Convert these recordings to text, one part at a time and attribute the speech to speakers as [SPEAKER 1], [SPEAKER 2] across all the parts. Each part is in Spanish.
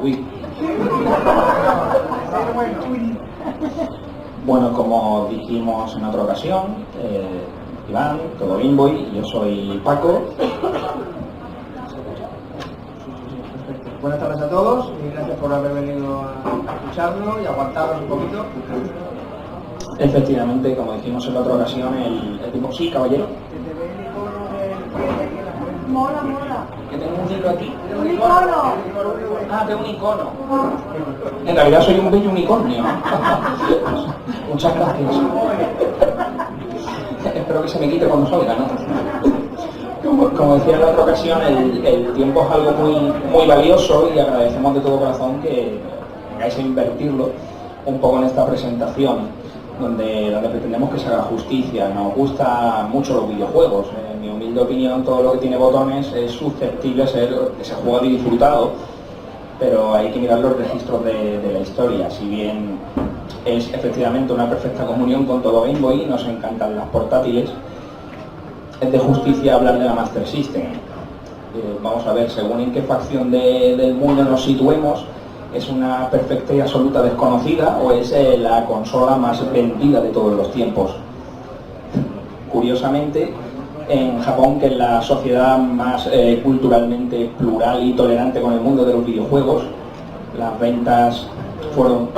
[SPEAKER 1] Uy. Bueno, como dijimos en otra ocasión, Iván, todo Game Boy, y yo soy Paco.
[SPEAKER 2] Buenas tardes a todos y gracias por haber venido a escucharnos y aguantarnos un poquito.
[SPEAKER 1] Efectivamente, como dijimos en la otra ocasión, el tipo, sí, caballero.
[SPEAKER 3] Mola.
[SPEAKER 1] Que tengo un libro aquí.
[SPEAKER 3] Un icono.
[SPEAKER 1] Ah, tengo un icono. En realidad soy un bello unicornio. Muchas gracias. Espero que se me quite cuando salga, ¿no? Como decía en la otra ocasión, el tiempo es algo muy valioso y agradecemos de todo corazón que vengáis a invertirlo un poco en esta presentación, donde pretendemos que se haga justicia. Nos gustan mucho los videojuegos. En mi humilde opinión, todo lo que tiene botones es susceptible de ser que se juega y disfrutado, pero hay que mirar los registros de la historia. Si bien es efectivamente una perfecta comunión con todo Game Boy, nos encantan las portátiles, es de justicia hablar de la Master System. Vamos a ver, según en qué facción del mundo nos situemos, ¿es una perfecta y absoluta desconocida o es la consola más vendida de todos los tiempos? Curiosamente, en Japón, que es la sociedad más culturalmente plural y tolerante con el mundo de los videojuegos, las ventas fueron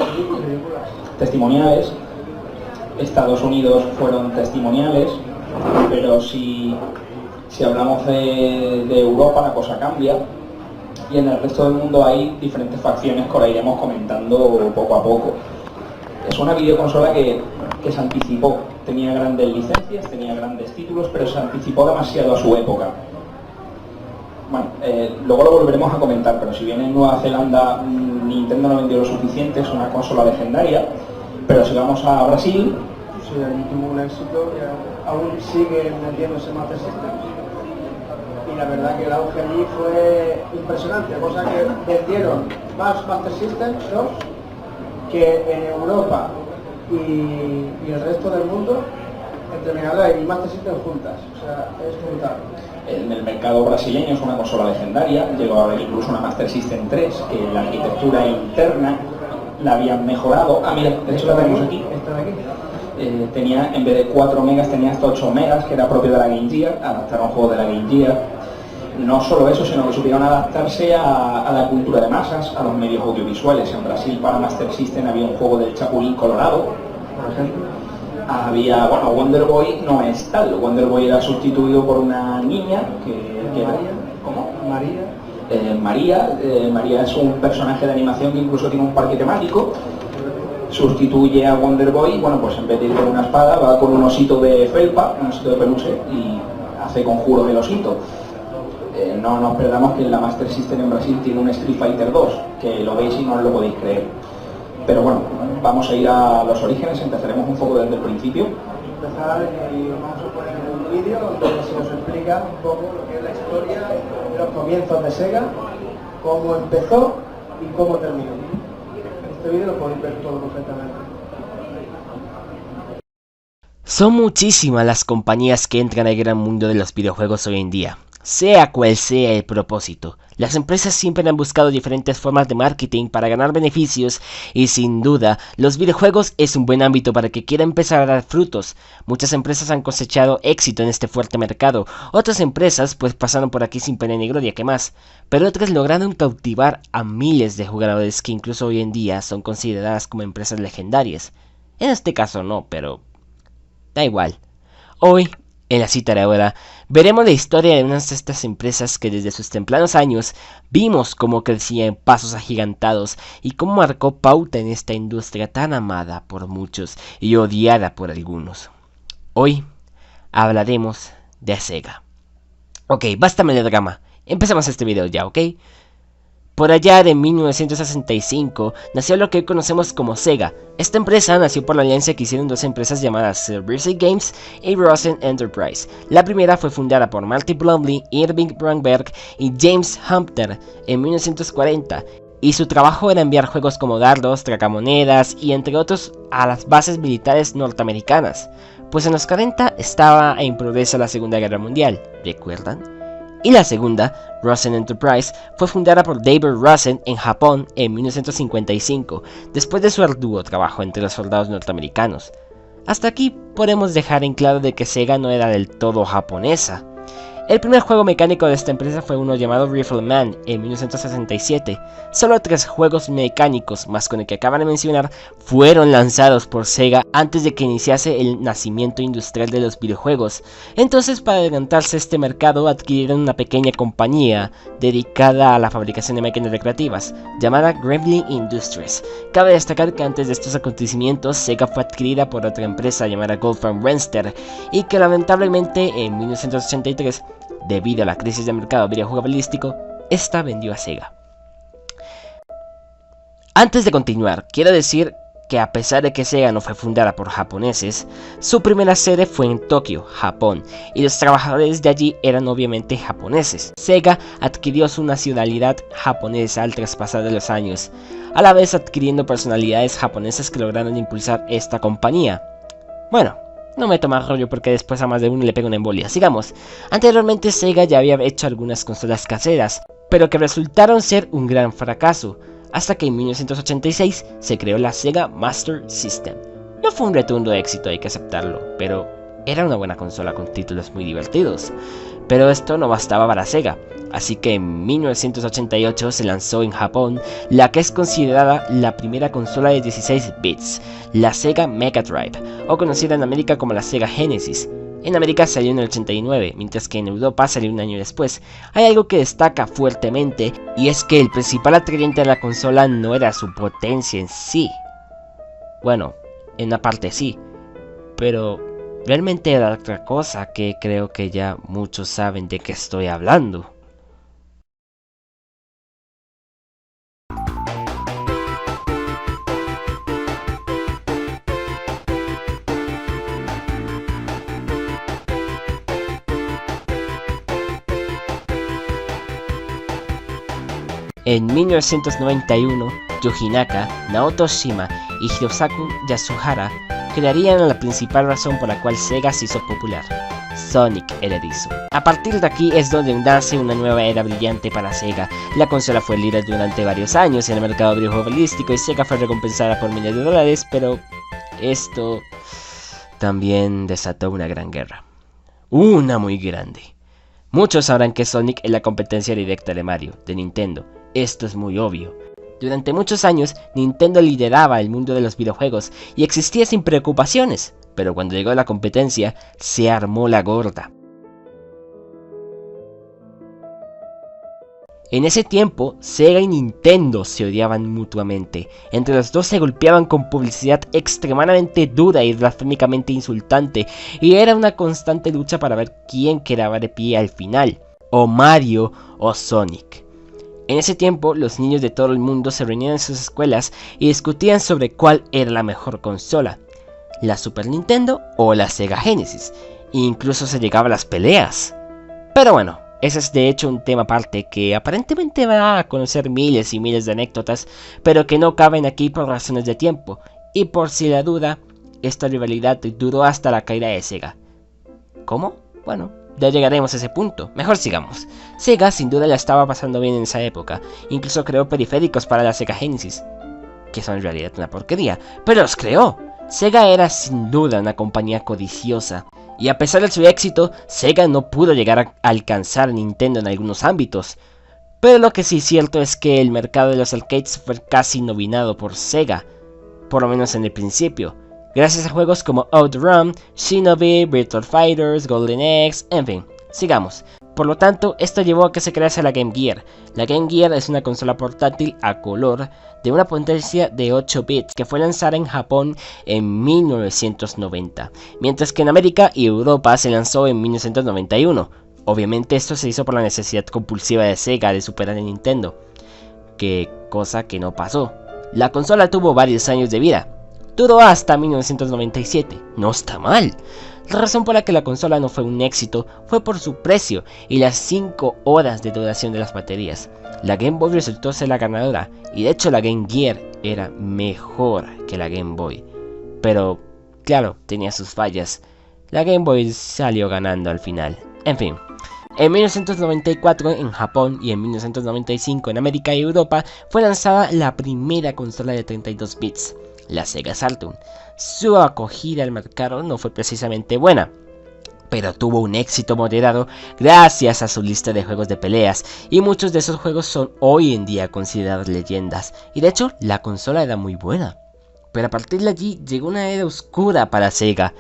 [SPEAKER 1] testimoniales, Estados Unidos fueron testimoniales, pero si hablamos de Europa, la cosa cambia. Y en el resto del mundo hay diferentes facciones que ahora iremos comentando poco a poco. Es una videoconsola que se anticipó, tenía grandes licencias, tenía grandes títulos, pero se anticipó demasiado a su época. Bueno, luego lo volveremos a comentar, pero si bien en Nueva Zelanda Nintendo no vendió lo suficiente, es una consola legendaria, pero si vamos a Brasil...
[SPEAKER 2] Sí, allí tuvo un éxito y aún sigue vendiéndose Master System. Y la verdad que el auge allí fue impresionante, cosa que vendieron más Master System 2 que en Europa y el resto del mundo entre Mega Drive y Master System juntas. O sea, es brutal.
[SPEAKER 1] En el mercado brasileño es una consola legendaria, llegó a haber incluso una Master System 3 que la arquitectura interna la habían mejorado. Ah, mira, de hecho la tenemos aquí.
[SPEAKER 2] Esta de aquí.
[SPEAKER 1] Tenía, en vez de 4 megas, tenía hasta 8 megas, que era propio de la Game Gear, adaptaron juegos de la Game Gear. No solo eso, sino que supieron adaptarse a la cultura de masas, a los medios audiovisuales. En Brasil, para Master System, había un juego del Chapulín Colorado, por ejemplo. Había, bueno, Wonder Boy no es tal. Wonder Boy era sustituido por una niña que era... ¿Cómo? María es un personaje de animación que incluso tiene un parque temático. Sustituye a Wonder Boy, bueno, pues en vez de ir con una espada, va con un osito de felpa, un osito de peluche, y hace conjuro del osito. No nos perdamos que la Master System en Brasil tiene un Street Fighter 2, que lo veis y no os lo podéis creer. Pero bueno, vamos a ir a los orígenes, empezaremos un poco desde el principio.
[SPEAKER 2] Empezar y vamos a poner un vídeo donde se nos explica un poco lo que es la historia de los comienzos de Sega, cómo empezó y cómo terminó. Este vídeo lo podéis ver todo perfectamente.
[SPEAKER 4] Son muchísimas las compañías que entran al gran mundo de los videojuegos hoy en día. Sea cual sea el propósito, las empresas siempre han buscado diferentes formas de marketing para ganar beneficios y sin duda, los videojuegos es un buen ámbito para que quiera empezar a dar frutos. Muchas empresas han cosechado éxito en este fuerte mercado, otras empresas pues pasaron por aquí sin pena ni gloria, que más, pero otras lograron cautivar a miles de jugadores que incluso hoy en día son consideradas como empresas legendarias. En este caso no, pero da igual. Hoy, en la cita de ahora, veremos la historia de unas de estas empresas que desde sus tempranos años vimos cómo crecía en pasos agigantados y cómo marcó pauta en esta industria tan amada por muchos y odiada por algunos. Hoy hablaremos de Sega. Ok, basta melodrama, empecemos este video ya, ¿ok? Por allá de 1965 nació lo que hoy conocemos como Sega. Esta empresa nació por la alianza que hicieron dos empresas llamadas Silversea Games y Rosen Enterprise. La primera fue fundada por Marty Blumley, Irving Brandberg y James Hunter en 1940. Y su trabajo era enviar juegos como dardos, tragamonedas y entre otros a las bases militares norteamericanas. Pues en los 40 estaba en progreso la Segunda Guerra Mundial, ¿recuerdan? Y la segunda, Rosen Enterprise, fue fundada por David Rosen en Japón en 1955, después de su arduo trabajo entre los soldados norteamericanos. Hasta aquí podemos dejar en claro de que Sega no era del todo japonesa. El primer juego mecánico de esta empresa fue uno llamado Rifleman en 1967. Solo 3 juegos mecánicos más con el que acaban de mencionar fueron lanzados por Sega antes de que iniciase el nacimiento industrial de los videojuegos. Entonces, para adelantarse a este mercado, adquirieron una pequeña compañía dedicada a la fabricación de máquinas recreativas, llamada Gremlin Industries. Cabe destacar que antes de estos acontecimientos, Sega fue adquirida por otra empresa llamada Goldfarb Renster, y que lamentablemente en 1983, debido a la crisis de mercado videojuegabilístico, esta vendió a Sega. Antes de continuar, quiero decir que a pesar de que Sega no fue fundada por japoneses, su primera sede fue en Tokio, Japón, y los trabajadores de allí eran obviamente japoneses. Sega adquirió su nacionalidad japonesa al traspasar de los años, a la vez adquiriendo personalidades japonesas que lograron impulsar esta compañía. Bueno, no me toma rollo porque después a más de uno le pega una embolia. Sigamos. Anteriormente Sega ya había hecho algunas consolas caseras, pero que resultaron ser un gran fracaso, hasta que en 1986 se creó la Sega Master System. No fue un rotundo éxito, hay que aceptarlo, pero era una buena consola con títulos muy divertidos. Pero esto no bastaba para Sega, así que en 1988 se lanzó en Japón la que es considerada la primera consola de 16 bits, la Sega Mega Drive, o conocida en América como la Sega Genesis. En América salió en el 89, mientras que en Europa salió un año después. Hay algo que destaca fuertemente, y es que el principal atrayente de la consola no era su potencia en sí. Bueno, en una parte sí, pero realmente era otra cosa que creo que ya muchos saben de qué estoy hablando. En 1991, Yuji Naka, Naoto Shima y Hirosaku Yasuhara crearían la principal razón por la cual Sega se hizo popular: Sonic el Erizo. A partir de aquí es donde nace una nueva era brillante para Sega. La consola fue líder durante varios años en el mercado videojueguístico y Sega fue recompensada por miles de dólares, pero esto también desató una gran guerra. Una muy grande. Muchos sabrán que Sonic es la competencia directa de Mario, de Nintendo. Esto es muy obvio. Durante muchos años, Nintendo lideraba el mundo de los videojuegos y existía sin preocupaciones, pero cuando llegó la competencia, se armó la gorda. En ese tiempo, Sega y Nintendo se odiaban mutuamente. Entre los dos se golpeaban con publicidad extremadamente dura y blasfémicamente insultante, y era una constante lucha para ver quién quedaba de pie al final, o Mario o Sonic. En ese tiempo, los niños de todo el mundo se reunían en sus escuelas y discutían sobre cuál era la mejor consola, la Super Nintendo o la Sega Genesis, e incluso se llegaba a las peleas. Pero bueno, ese es de hecho un tema aparte que aparentemente va a conocer miles y miles de anécdotas, pero que no caben aquí por razones de tiempo, y por si la duda, esta rivalidad duró hasta la caída de Sega. ¿Cómo? Bueno, ya llegaremos a ese punto, mejor sigamos. Sega sin duda la estaba pasando bien en esa época, incluso creó periféricos para la Sega Genesis, que son en realidad una porquería, pero los creó. Sega era sin duda una compañía codiciosa, y a pesar de su éxito, Sega no pudo llegar a alcanzar a Nintendo en algunos ámbitos. Pero lo que sí es cierto es que el mercado de los arcades fue casi dominado por Sega, por lo menos en el principio, gracias a juegos como OutRun, Shinobi, Virtual Fighters, Golden Axe, en fin, sigamos. Por lo tanto, esto llevó a que se crease la Game Gear. La Game Gear es una consola portátil a color de una potencia de 8 bits que fue lanzada en Japón en 1990, mientras que en América y Europa se lanzó en 1991. Obviamente esto se hizo por la necesidad compulsiva de Sega de superar a Nintendo, cosa que no pasó. La consola tuvo varios años de vida. Duró hasta 1997, no está mal. La razón por la que la consola no fue un éxito fue por su precio y las 5 horas de duración de las baterías. La Game Boy resultó ser la ganadora, y de hecho la Game Gear era mejor que la Game Boy. Pero, claro, tenía sus fallas. La Game Boy salió ganando al final. En fin, En 1994 en Japón y en 1995 en América y Europa fue lanzada la primera consola de 32 bits, la Sega Saturn. Su acogida al mercado no fue precisamente buena, pero tuvo un éxito moderado gracias a su lista de juegos de peleas, y muchos de esos juegos son hoy en día considerados leyendas, y de hecho la consola era muy buena. Pero a partir de allí llegó una era oscura para Sega.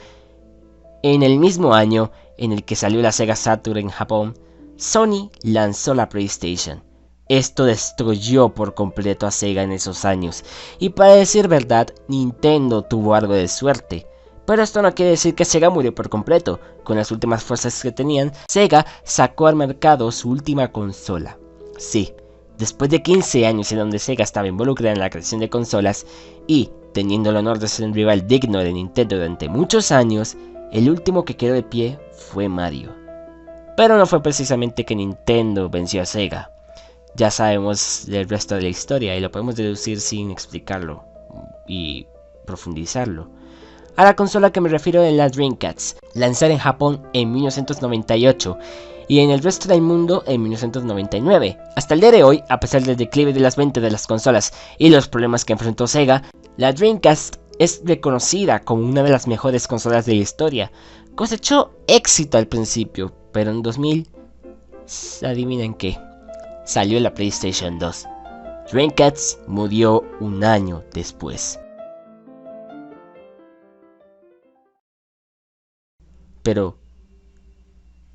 [SPEAKER 4] En el mismo año en el que salió la Sega Saturn en Japón, Sony lanzó la PlayStation. Esto destruyó por completo a Sega en esos años, y para decir verdad, Nintendo tuvo algo de suerte. Pero esto no quiere decir que Sega murió por completo. Con las últimas fuerzas que tenían, Sega sacó al mercado su última consola. Sí, después de 15 años en donde Sega estaba involucrada en la creación de consolas, y teniendo el honor de ser un rival digno de Nintendo durante muchos años, el último que quedó de pie fue Mario. Pero no fue precisamente que Nintendo venció a Sega. Ya sabemos del resto de la historia y lo podemos deducir sin explicarlo y profundizarlo. A la consola que me refiero es la Dreamcast, lanzada en Japón en 1998 y en el resto del mundo en 1999. Hasta el día de hoy, a pesar del declive de las ventas de las consolas y los problemas que enfrentó Sega, la Dreamcast es reconocida como una de las mejores consolas de la historia. Cosechó éxito al principio, pero en 2000, adivinen qué, salió la PlayStation 2. Dreamcast murió un año después. Pero,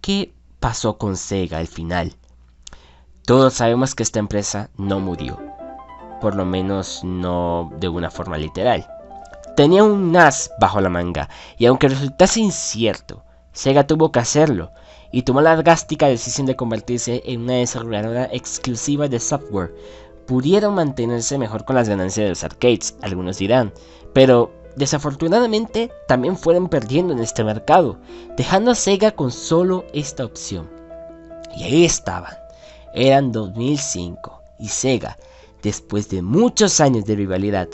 [SPEAKER 4] ¿qué pasó con Sega al final? Todos sabemos que esta empresa no murió, por lo menos no de una forma literal. Tenía un as bajo la manga, y aunque resultase incierto, Sega tuvo que hacerlo, y tomó la drástica decisión de convertirse en una desarrolladora exclusiva de software. Pudieron mantenerse mejor con las ganancias de los arcades, algunos dirán, pero desafortunadamente también fueron perdiendo en este mercado, dejando a Sega con solo esta opción. Y ahí estaban, eran 2005, y Sega, después de muchos años de rivalidad,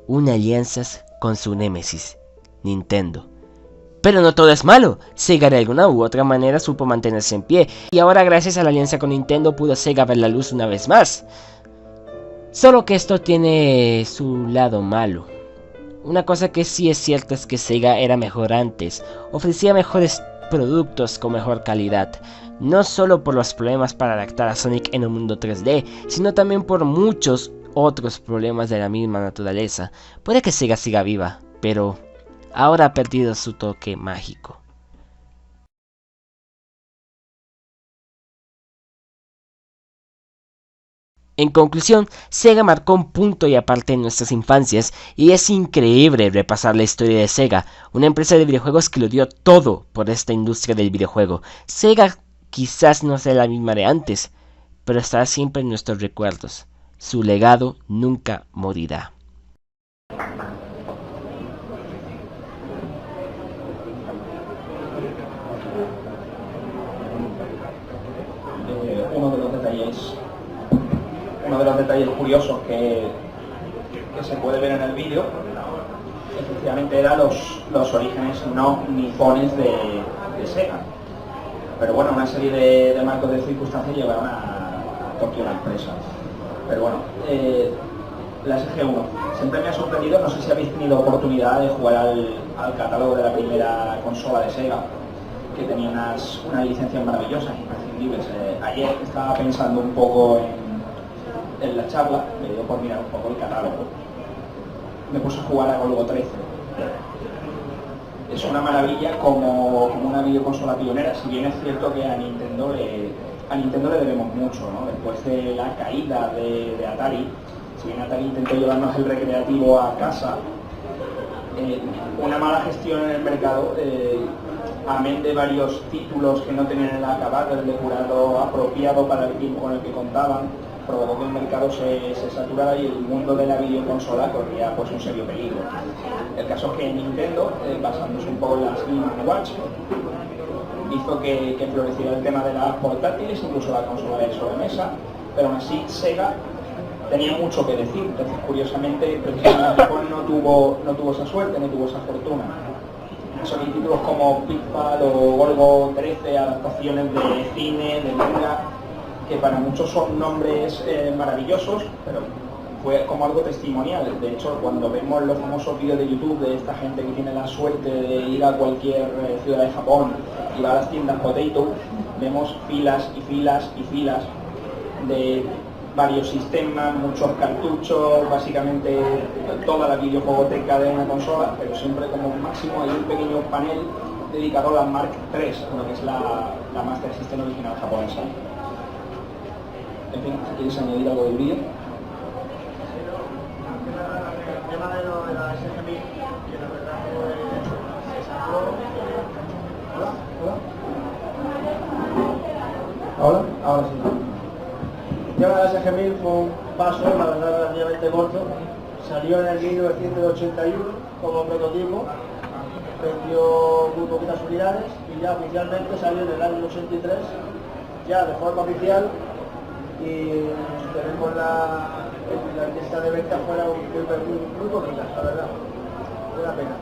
[SPEAKER 4] une alianzas con su némesis, Nintendo. Pero no todo es malo, Sega de alguna u otra manera supo mantenerse en pie, y ahora gracias a la alianza con Nintendo pudo Sega ver la luz una vez más. Solo que esto tiene su lado malo. Una cosa que sí es cierta es que Sega era mejor antes, ofrecía mejores productos con mejor calidad, no solo por los problemas para adaptar a Sonic en un mundo 3D, sino también por muchos otros problemas de la misma naturaleza. Puede que Sega siga viva, pero ahora ha perdido su toque mágico. En conclusión, Sega marcó un punto y aparte en nuestras infancias, y es increíble repasar la historia de Sega, una empresa de videojuegos que lo dio todo por esta industria del videojuego. Sega quizás no sea la misma de antes, pero estará siempre en nuestros recuerdos. Su legado nunca morirá.
[SPEAKER 1] Uno de los detalles curiosos que se puede ver en el vídeo, efectivamente, eran los orígenes no nipones de Sega. Pero bueno, una serie de marcos de circunstancias llevaron a Tokio la empresa. Pero bueno, la SG-1 siempre me ha sorprendido, no sé si habéis tenido oportunidad de jugar al catálogo de la primera consola de Sega, que tenía unas licencias maravillosas, imprescindibles. Ayer estaba pensando un poco en la charla, me dio por mirar un poco el catálogo. Me puse a jugar a Golgo 13. Es una maravilla como una videoconsola pionera, si bien es cierto que a Nintendo le debemos mucho, ¿no? Después de la caída de Atari, si bien Atari intentó llevarnos el recreativo a casa, una mala gestión en el mercado, amén de varios títulos que no tenían el acabado, el depurado apropiado para el tiempo con el que contaban, provocó que el mercado se saturara y el mundo de la videoconsola corría pues un serio peligro. El caso es que Nintendo, basándose un poco en las Game & Watch, hizo que floreciera el tema de las portátiles, incluso la consola de sobremesa, pero aún así Sega tenía mucho que decir. Entonces, curiosamente, precisamente Japón no tuvo esa suerte, no tuvo esa fortuna. Son títulos como Pitfall o Golgo 13, adaptaciones de cine, de manga, que para muchos son nombres maravillosos, pero fue como algo testimonial. De hecho, cuando vemos los famosos vídeos de YouTube de esta gente que tiene la suerte de ir a cualquier ciudad de Japón y va a las tiendas Potato, vemos filas y filas y filas de varios sistemas, muchos cartuchos, básicamente toda la videojuegoteca de una consola, pero siempre como máximo hay un pequeño panel dedicado a la Mark III, lo que es la Master System original japonesa. En fin, ¿quieres añadir algo del vídeo?
[SPEAKER 2] El tema de la SG-1000, que la verdad se sacó... ¿Hola? Ahora sí. El tema de la SG-1000 fue un paso, la verdad, relativamente corto. Salió en el 1981 como prototipo, vendió muy poquitas unidades y ya oficialmente salió en el año 83, ya de forma oficial, y tenemos la lista de ventas fuera muy poquitas, la verdad, una pena.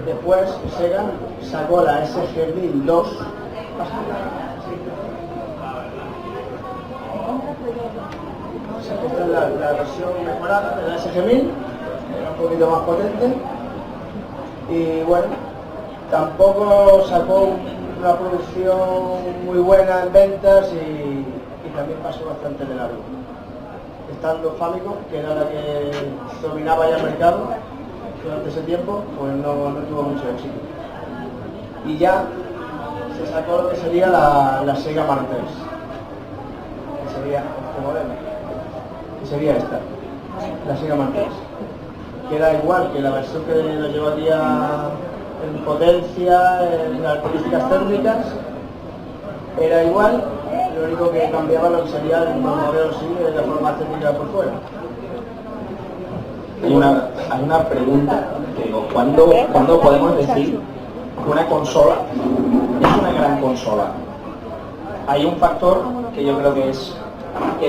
[SPEAKER 2] Después Sega sacó la SG-1000 2. Esta es la versión mejorada de la SG-1000, era un poquito más potente y bueno, tampoco sacó una producción muy buena en ventas y también pasó bastante de largo. Estando Famicom, que era la que dominaba ya el mercado durante ese tiempo, pues no tuvo mucho éxito. Y ya se sacó lo que sería la Sega Mark III, que sería este modelo, que sería esta, la Sega Mark III, que era igual que la versión que nos llevaría en potencia, en características técnicas, era igual, lo único que cambiaba lo que sería el modelo sí, de la forma técnica por fuera.
[SPEAKER 1] Hay una pregunta que digo, ¿cuándo podemos decir que una consola es una gran consola? Hay un factor que yo creo que es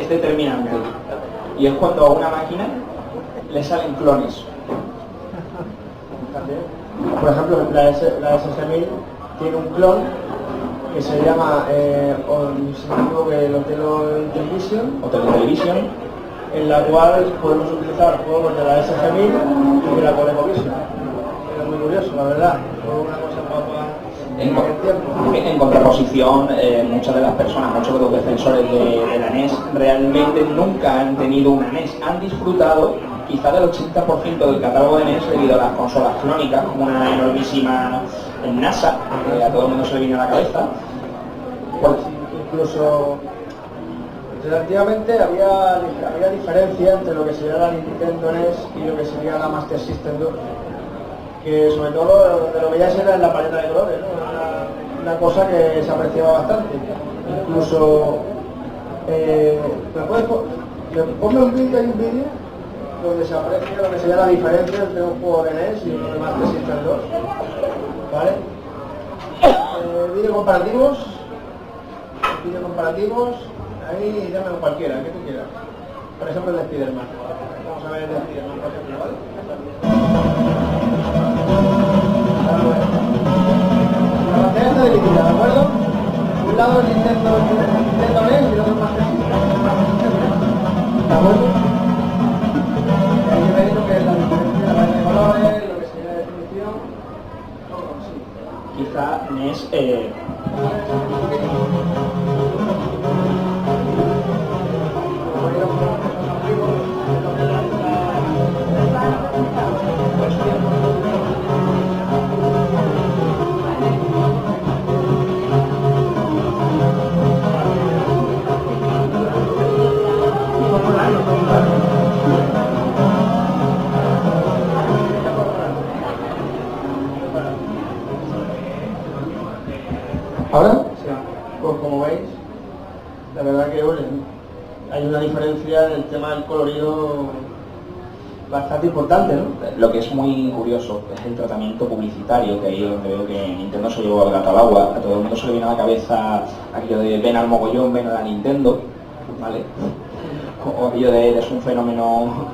[SPEAKER 1] determinante, y es cuando a una máquina le salen clones.
[SPEAKER 2] Por ejemplo, la SG-1000 tiene un clon que se llama
[SPEAKER 1] Hotel Television,
[SPEAKER 2] en la cual podemos utilizar juegos de la SG-1000 y de la ColecoVision. Es muy curioso, la verdad, fue una cosa guapa en el tiempo.
[SPEAKER 1] En contraposición, muchas de las personas, muchos de los defensores de la NES realmente nunca han tenido una NES, han disfrutado quizá del 80% del catálogo de NES debido a las consolas clónicas, como una enormísima NASA, que a todo el mundo se le vino a la cabeza.
[SPEAKER 2] Pues, incluso relativamente había diferencia entre lo que sería la Nintendo NES y lo que sería la Master System 2, que sobre todo de lo que ya era en la paleta de colores, ¿no? Una cosa que se apreciaba bastante. Incluso ponme un vídeo, hay un vídeo donde se aprecia lo que sería la diferencia entre un juego de NES y uno de Master System 2, ¿vale? Vídeo comparativos, ahí llame cualquiera, el que tú quieras. Por ejemplo, el de Spiderman. Vamos a ver el de Spiderman, por ejemplo, ¿vale? La pantalla está dividida, ¿de acuerdo? Un lado el Nintendo NES y el otro Master System. ¿De acuerdo? Y ahí veis lo que es la diferencia, la paleta de colores, lo que sería la definición, todo así.
[SPEAKER 1] Quizá NES
[SPEAKER 2] ¿Ahora? Sí. Pues como veis, la verdad que hay una diferencia en el tema del colorido bastante importante, ¿no?
[SPEAKER 1] lo que es muy curioso es el tratamiento publicitario, que ahí es donde veo que Nintendo se llevó al gato al agua. A todo el mundo se le viene a la cabeza aquello de ven al mogollón, ven a la Nintendo, ¿vale? O aquello de eres un fenómeno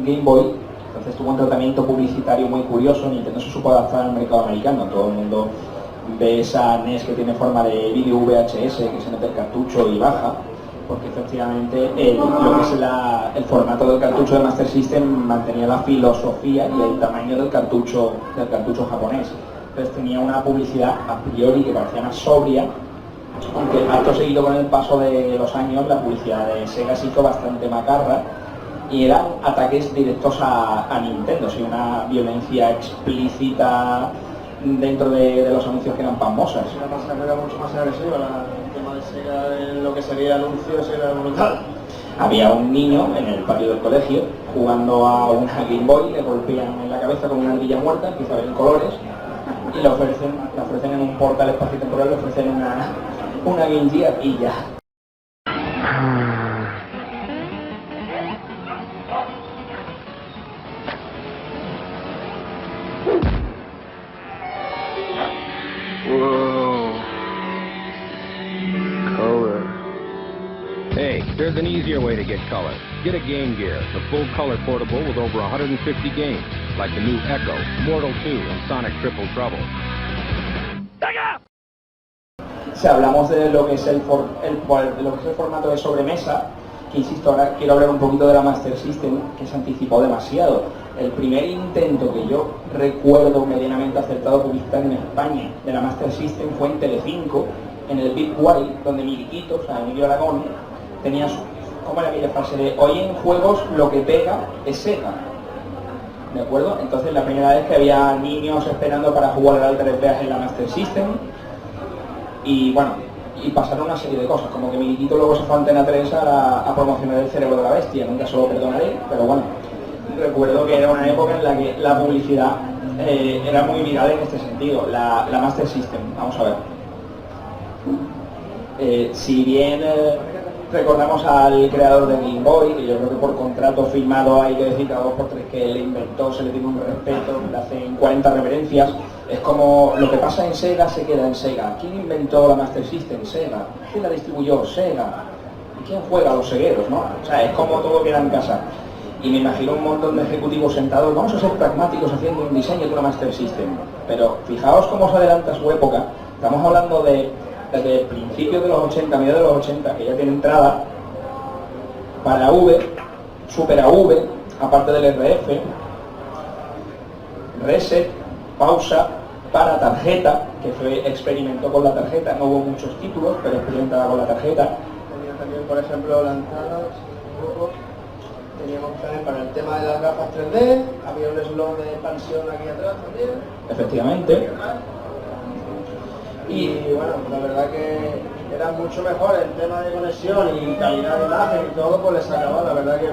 [SPEAKER 1] Game Boy. Entonces tuvo un tratamiento publicitario muy curioso. Nintendo se supo adaptar al mercado americano. Todo el mundo ve esa NES que tiene forma de vídeo VHS, que se mete el cartucho y baja, porque efectivamente lo que es el formato del cartucho de Master System mantenía la filosofía y el tamaño del cartucho japonés. Entonces tenía una publicidad a priori que parecía más sobria, aunque acto seguido con el paso de los años la publicidad de Sega se hizo bastante macarra y eran ataques directos a Nintendo, sí, una violencia explícita dentro de los anuncios que eran famosas.
[SPEAKER 2] Era mucho más agresiva, el tema de Sega en lo que sería anuncios era brutal.
[SPEAKER 1] Había un niño en el patio del colegio jugando a una Game Boy, le golpean en la cabeza con una ardilla muerta, empieza a ver colores y le ofrecen en un portal espacio-temporal, le ofrecen una Game Gear y ya.
[SPEAKER 3] Hey, there's an easier way to get color. Get a Game Gear, the full color portable with over 150 games, like the new Echo, Mortal 2, and Sonic Triple Trouble.
[SPEAKER 1] Si hablamos de lo que es el formato de sobremesa, que insisto, ahora quiero hablar un poquito de la Master System, que se anticipó demasiado. El primer intento que yo recuerdo medianamente acertado publicitario en España de la Master System fue en Telecinco, en el Big White, donde Miliquito, o sea, Emilio Aragón, tenía ¿cómo era aquella frase de hoy en juegos lo que pega es Sega? ¿De acuerdo? Entonces la primera vez que había niños esperando para jugar al Altered Beast en la Master System, y bueno, y pasaron una serie de cosas, como que Miliquito luego se fue a Antena 3 a promocionar El cerebro de la bestia, nunca se lo perdonaré, pero bueno, recuerdo que era una época en la que la publicidad era muy viral en este sentido. La Master System, vamos a ver. Si bien recordamos al creador de Game Boy, que yo creo que por contrato firmado hay que decir cada 2x3 que le inventó, se le tiene un respeto, le hacen 40 reverencias. Es como lo que pasa en Sega se queda en Sega. ¿Quién inventó la Master System? Sega. ¿Quién la distribuyó? Sega. ¿Y quién juega a los cegueros, no? O sea, es como todo queda en casa. Y me imagino un montón de ejecutivos sentados, vamos a ser pragmáticos haciendo un diseño de una Master System. Pero fijaos cómo se adelanta su época. Estamos hablando desde principios de los 80, mediados de los 80, que ya tiene entrada para AV, Super AV, aparte del RF, Reset, pausa, para tarjeta, que experimentó con la tarjeta, no hubo muchos títulos, pero experimentaba con la tarjeta.
[SPEAKER 2] Tenía también, por ejemplo, la entrada, teníamos opciones para el tema de las gafas 3D, había un slot de expansión aquí atrás también.
[SPEAKER 1] Efectivamente.
[SPEAKER 2] Y bueno, la verdad que era mucho mejor el tema de conexión y calidad de imagen y todo, pues le sacaba, la verdad que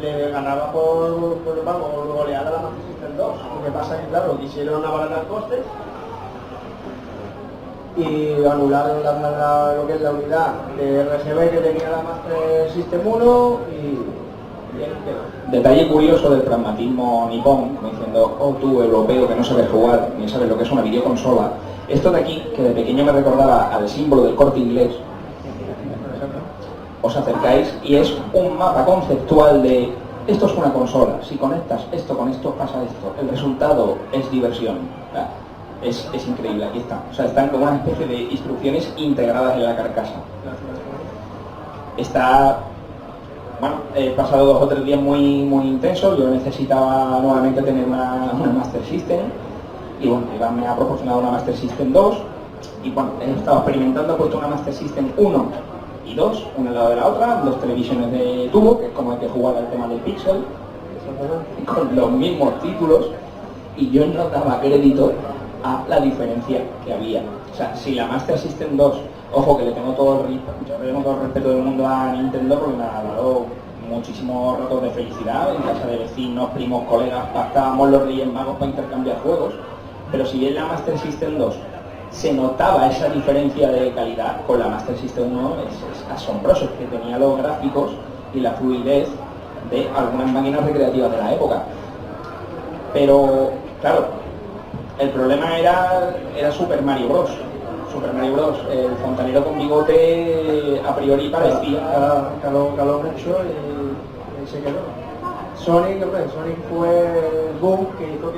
[SPEAKER 2] le ganaba por goleada a la Master System 2. Lo que pasa es que claro, quisieron abaratar costes y anularon lo que es la unidad de RGB que tenía la Master System 1 y ahí quedó.
[SPEAKER 1] Detalle curioso del pragmatismo nipón, como diciendo, oh tú europeo que no sabes jugar, ni sabes lo que es una videoconsola. Esto de aquí, que de pequeño me recordaba al símbolo del Corte Inglés, os acercáis y es un mapa conceptual de esto es una consola, si conectas esto con esto pasa esto, el resultado es diversión. Es increíble, aquí está. O sea, están como una especie de instrucciones integradas en la carcasa. Está, bueno, he pasado 2 o 3 días muy intensos, yo necesitaba nuevamente tener una Master System y bueno, Iván me ha proporcionado una Master System 2 y bueno, he estado experimentando, he puesto una Master System 1 y 2, una al lado de la otra, 2 televisiones de tubo, que es como hay que jugar al tema del Pixel, con los mismos títulos, y yo no daba crédito a la diferencia que había. O sea, si la Master System 2, ojo que le tengo todo el respeto del mundo a Nintendo porque me ha dado muchísimos ratos de felicidad, en casa de vecinos, primos, colegas, pactábamos los Reyes Magos para intercambiar juegos, pero si bien la Master System 2 se notaba esa diferencia de calidad, con la Master System 1 es asombroso, que tenía los gráficos y la fluidez de algunas máquinas recreativas de la época. Pero, claro, el problema era Super Mario Bros. Super Mario Bros. El fontanero con bigote a priori parecía...
[SPEAKER 2] Caló mucho y se quedó. Sonic, hombre, Sonic fue el boom que hizo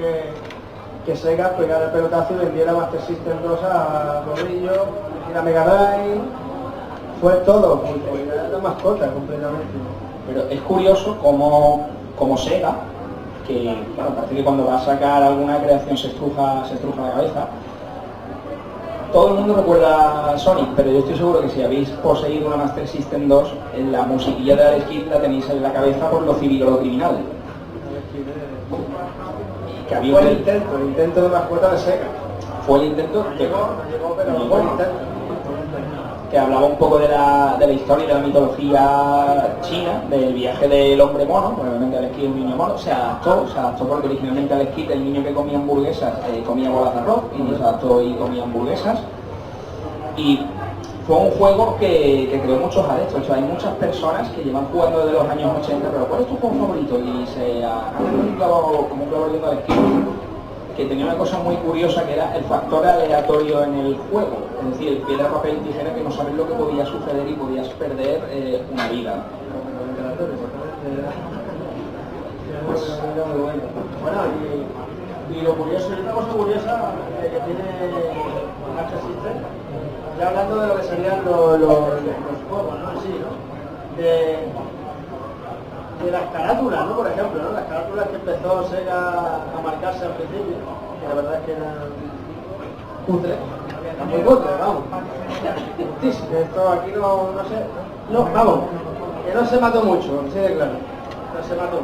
[SPEAKER 2] que Sega pegara el pelotazo y vendiera Master System 2 a Corrillo, y a Mega Drive, fue todo, porque era la mascota completamente.
[SPEAKER 1] Pero es curioso como Sega, que bueno, parece que cuando va a sacar alguna creación se estruja la cabeza. Todo el mundo recuerda a Sonic, pero yo estoy seguro que si habéis poseído una Master System 2, en la musiquilla de Alex Kidd la tenéis en la cabeza por lo civil o lo criminal. Que había
[SPEAKER 2] Fue el intento de mascota de Sega.
[SPEAKER 1] Fue el intento que hablaba un poco de la historia y de la mitología china, del viaje del hombre mono. Obviamente Alex Kidd es un niño mono, se adaptó porque originalmente Alex Kidd, el niño que comía hamburguesas, comía bolas de arroz, y se adaptó y comía hamburguesas. Y fue un juego que creó muchos adeptos. O sea, hay muchas personas que llevan jugando desde los años 80, pero ¿cuál es tu juego favorito? Y se ha clavado como un clavo ardiendo Alex Kidd, que tenía una cosa muy curiosa, que era el factor aleatorio en el juego, es decir, piedra, papel, tijera, que no sabes lo que podía suceder y podías perder una vida.
[SPEAKER 2] Pues, bueno, y lo curioso, y una cosa curiosa que tiene Master System, ya hablando de lo que serían los juegos, ¿no? Sí, ¿no? De las carátulas, ¿no? Por ejemplo, ¿no? Las carátulas que empezó Sega a marcarse al principio, que la verdad es que eran cutres, eran muy cutres, vamos. Esto aquí no sé, no, vamos, que no se mató mucho, sí de claro, no se mató.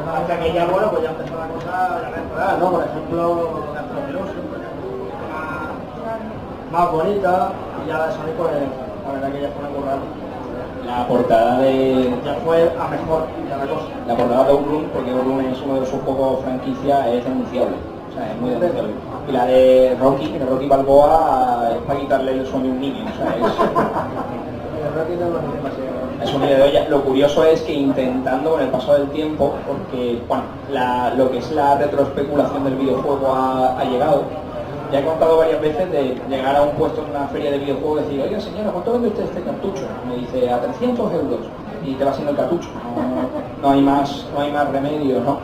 [SPEAKER 2] Hasta que ya, bueno, pues ya empezó la cosa a mejorar, ¿no? Por ejemplo, la Astroneus, más bonita, y ya la de Sonic, pues, la verdad que ya fue una currada.
[SPEAKER 1] La portada de...
[SPEAKER 2] Ya fue a mejor, ya la cosa.
[SPEAKER 1] La portada de Outrun, porque Outrun es uno de sus juegos franquicia, es denunciable. O sea, es muy denunciable. Y la de Rocky Balboa, es para quitarle el sueño a un niño. O sea, es un vídeo de olla. Lo curioso es que intentando con el paso del tiempo, porque bueno, lo que es la retroespeculación del videojuego ha llegado. Ya he contado varias veces de llegar a un puesto en una feria de videojuegos y decir, oiga señora, ¿cuánto vende usted este cartucho? Me dice, a 300 euros. Y te va siendo el cartucho. No hay más remedio, ¿no?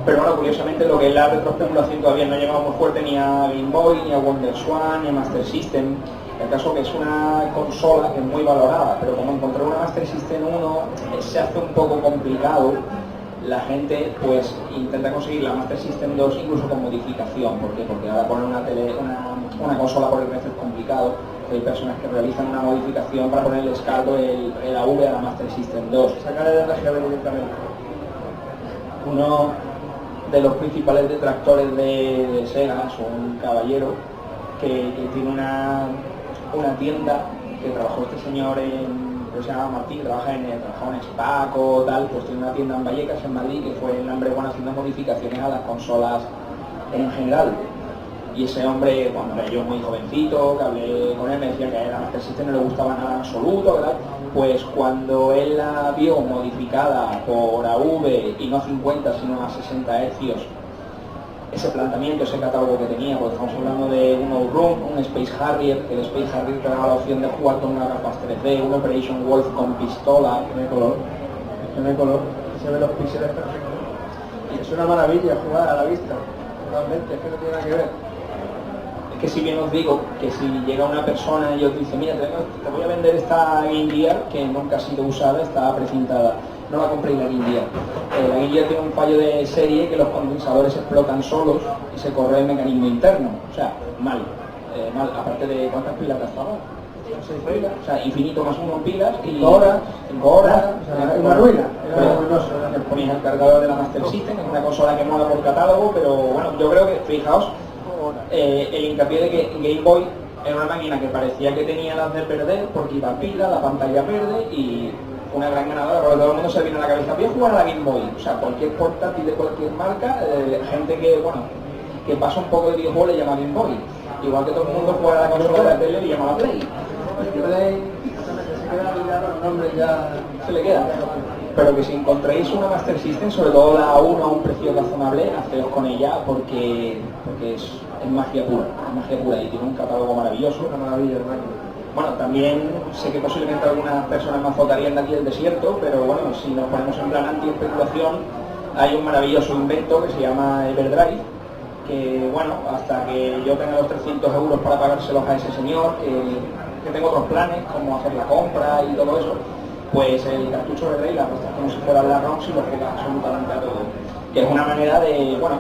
[SPEAKER 1] Pero bueno, curiosamente lo que es la retroespeculación todavía no ha llegado muy fuerte ni a Game Boy, ni a WonderSwan, ni a Master System. El caso que es una consola que es muy valorada, pero como encontrar una Master System 1 se hace un poco complicado. La gente pues intenta conseguir la Master System 2 incluso con modificación. ¿Por qué? Porque ahora poner una consola por el precio es complicado. Hay personas que realizan una modificación para poner el descargo, el AV a la Master System 2.
[SPEAKER 2] Sacar el RGB directamente.
[SPEAKER 1] Uno de los principales detractores de Sega es un caballero que tiene una tienda que trabajó este señor se llama Martín, trabajaba en Spaco, tal, pues tiene una tienda en Vallecas, en Madrid, que fue el hombre bueno haciendo modificaciones a las consolas en general. Y ese hombre, cuando era yo muy jovencito, que hablé con él, me decía que a la Master System no le gustaba nada en absoluto, ¿verdad? Pues cuando él la vio modificada por AV y no a 50 sino a 60 Hz, ese planteamiento, ese catálogo que tenía, porque estamos hablando de un Outrun, un Space Harrier, que el Space Harrier te daba la opción de jugar con una gafas 3D, un Operation Wolf con pistola,
[SPEAKER 2] que no hay color, se ven los píxeles perfectos. Y es una maravilla jugar a la vista, realmente, es que no tiene nada que ver.
[SPEAKER 1] Es que si bien os digo que si llega una persona y os dice, mira, te voy a vender esta Game Gear que nunca ha sido usada, está precintada, no la compréis la Game Gear. La Game Gear tiene un fallo de serie que los condensadores explotan solos y se corre el mecanismo interno, o sea, mal, aparte de cuántas pilas gastaba. 6 pilas, o sea, infinito más 1 pilas y 5 horas,
[SPEAKER 2] o sea, una ruina.
[SPEAKER 1] Le ponéis el cargador de la Master System, es una consola que mola por catálogo, pero bueno, yo creo que, fijaos, el hincapié de que Game Boy era una máquina que parecía que tenía las de perder porque iba a pila, la pantalla verde y una gran ganadora, porque todo el mundo se viene a la cabeza, voy a jugar a la Game Boy, o sea, cualquier portátil de cualquier marca, gente que, bueno, que pasa un poco de videojuego le llama Game Boy, igual que todo el mundo juega a la consola de tele y llama a Play. Se le queda. Pero que si encontréis una Master System, sobre todo la 1 a un precio razonable, haceos con ella porque es magia pura y tiene un catálogo maravilloso.
[SPEAKER 2] Una maravilla, hermano.
[SPEAKER 1] Bueno, también sé que posiblemente algunas personas me azotarían de aquí del desierto, pero bueno, si nos ponemos en plan anti-especulación, hay un maravilloso invento que se llama Everdrive, que bueno, hasta que yo tenga los 300 euros para pagárselos a ese señor, que tengo otros planes, como hacer la compra y todo eso, pues el cartucho Everdrive la prestas como si fueran las ROMs y lo juegas absolutamente a todo. Que es una manera de, bueno,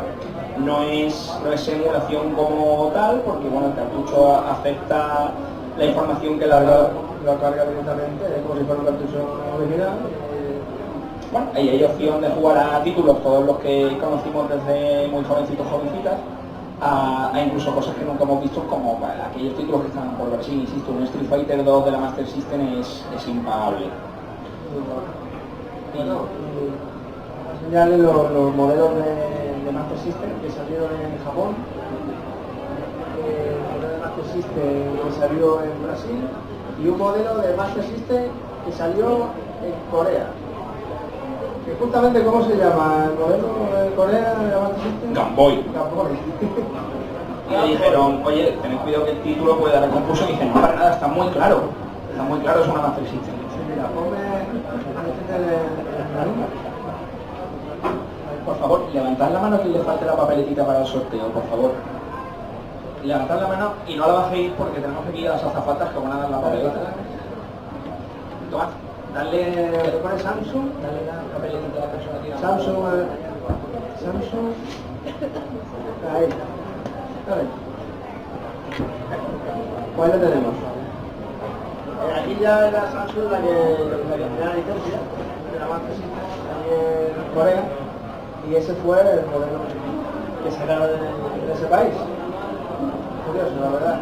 [SPEAKER 1] no es emulación como tal, porque bueno, el cartucho acepta la información que
[SPEAKER 2] lo carga directamente, es como si fuera un cartucho original.
[SPEAKER 1] Bueno, ahí hay opción de jugar a títulos, todos los que conocimos desde muy jovencitos, jovencitas, a incluso cosas que nunca hemos visto, como aquellos títulos que están por ver. Sí, insisto, un Street Fighter 2 de la Master System es impagable.
[SPEAKER 2] Bueno, enseñarles los modelos de Master System que salieron en Japón, el modelo de Master System que salió en Brasil y un modelo de Master System que salió en Corea. Que justamente, ¿cómo se llama? ¿El modelo de Corea de Master System?
[SPEAKER 1] Game Boy.
[SPEAKER 2] Game Boy.
[SPEAKER 1] Y me dijeron, oye, tened cuidado que el título puede dar confusión. Y dije, no, para nada, está muy claro, es una Master System.
[SPEAKER 2] Sí, mira, ponme
[SPEAKER 1] Por favor, levantad la mano que le falte la papeletita para el sorteo, por favor. Levantad la mano y no la bajéis porque tenemos aquí a las azafatas que van a dar la papeleta. Tomad,
[SPEAKER 2] ¿le pones Samsung?
[SPEAKER 1] dale la papeletita a la persona que
[SPEAKER 2] Samsung. Ahí. A ver. ¿Cuál le tenemos? Aquí ya era Samsung la que tenía la licencia de la Master System en Corea, y ese fue el modelo que será de ese país. Curioso, la verdad.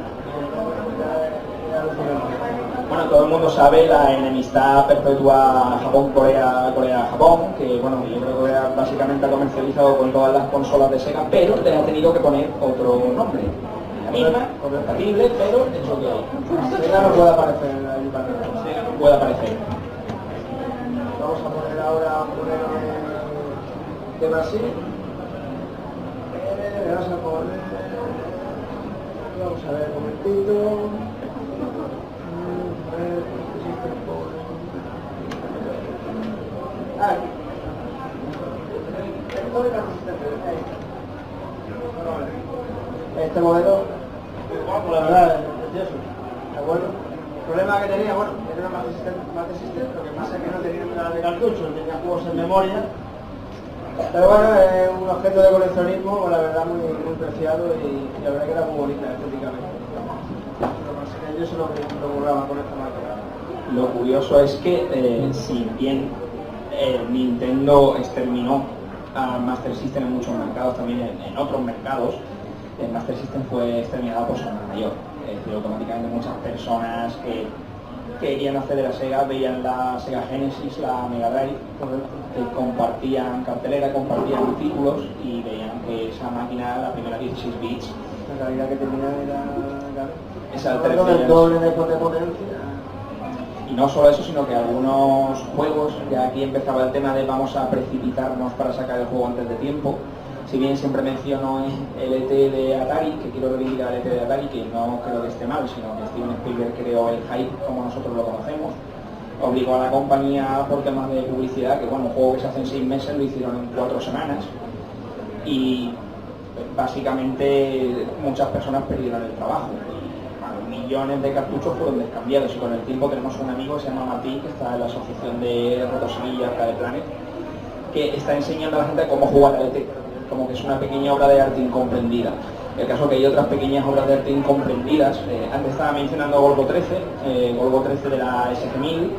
[SPEAKER 1] Bueno, todo el mundo sabe la enemistad perpetua Japón-Corea, Corea-Japón, que bueno, yo creo que básicamente ha comercializado con todas las consolas de Sega, pero le ha tenido que poner otro nombre. La misma, compatible, pero es lo que hay.
[SPEAKER 2] Sega no puede aparecer ahí para
[SPEAKER 1] Sega no puede aparecer.
[SPEAKER 2] Vamos a poner ahora un modelo de Brasil. Vamos a ver un momentito. Este modelo, la verdad, es precioso. ¿De acuerdo? El problema que tenía, bueno, era una Master System, lo que pasa es que no tenía nada de cartucho, tenía juegos en memoria. Pero bueno, es un objeto de coleccionismo, la verdad, muy preciado y la verdad que era muy bonita estéticamente. Lo que pasa es que yo se lo curraba con esta máquina.
[SPEAKER 1] Lo curioso es que si bien Nintendo exterminó a Master System en muchos mercados, también en otros mercados, el Master System fue exterminado por su hermano mayor. Es decir, automáticamente muchas personas que querían acceder a Sega veían la Sega Genesis, la Mega Drive, que compartían cartelera, compartían títulos y veían que esa máquina, la primera 16 bits,
[SPEAKER 2] La calidad que tenía era
[SPEAKER 1] esa
[SPEAKER 2] el doble de potencia.
[SPEAKER 1] Y no solo eso, sino que algunos juegos, ya aquí empezaba el tema de vamos a precipitarnos para sacar el juego antes de tiempo. Si bien siempre menciono el ET de Atari, que quiero reivindicar el ET de Atari, que no creo que esté mal, sino que Steven Spielberg creó el hype como nosotros lo conocemos. Obligó a la compañía por temas de publicidad, que bueno, un juego que se hace en 6 meses lo hicieron en 4 semanas. Y básicamente muchas personas perdieron el trabajo. Millones de cartuchos fueron descambiados y con el tiempo tenemos un amigo que se llama Martín, que está en la asociación de Rotosilla Arcade Planet, que está enseñando a la gente cómo jugar al ET, como que es una pequeña obra de arte incomprendida. El caso que hay otras pequeñas obras de arte incomprendidas, antes estaba mencionando Golgo 13 de la SG-1000.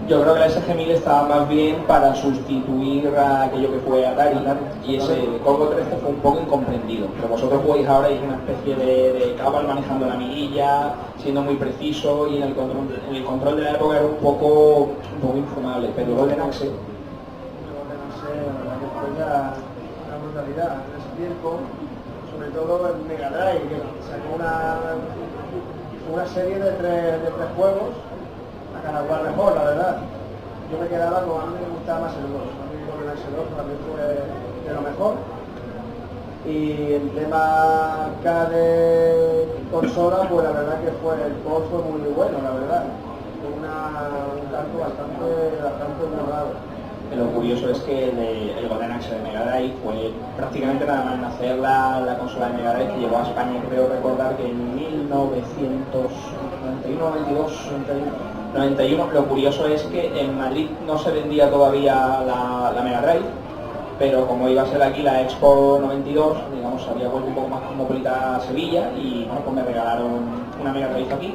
[SPEAKER 1] Yo creo que la SG-1000 estaba más bien para sustituir a aquello que fue Atari, y ese Golgo 13 fue un poco incomprendido. Pero vosotros jugáis ahora y es una especie de cabal manejando la mirilla, siendo muy preciso, y en el control de la época era un poco infumable, pero Golden Axe...
[SPEAKER 2] Una brutalidad en ese tiempo, sobre todo el Mega Drive, que sacó una serie de tres juegos, a cada cual mejor, la verdad. Yo me quedaba con, a mí me gustaba más el 2, a mí con el X2 también fue de lo mejor. Y el tema arcade consola, pues la verdad que el juego fue muy bueno, la verdad. Fue un canto bastante logrado.
[SPEAKER 1] Lo curioso es que el Golden Axe de Mega Drive fue prácticamente nada más nacer la consola de Mega Drive, que llegó a España, creo recordar que en 1991, 92, 91. Lo curioso es que en Madrid no se vendía todavía la Mega Drive, pero como iba a ser aquí la Expo 92, digamos, había vuelto un poco más cosmopolita a Sevilla y bueno, pues me regalaron una Mega Drive aquí.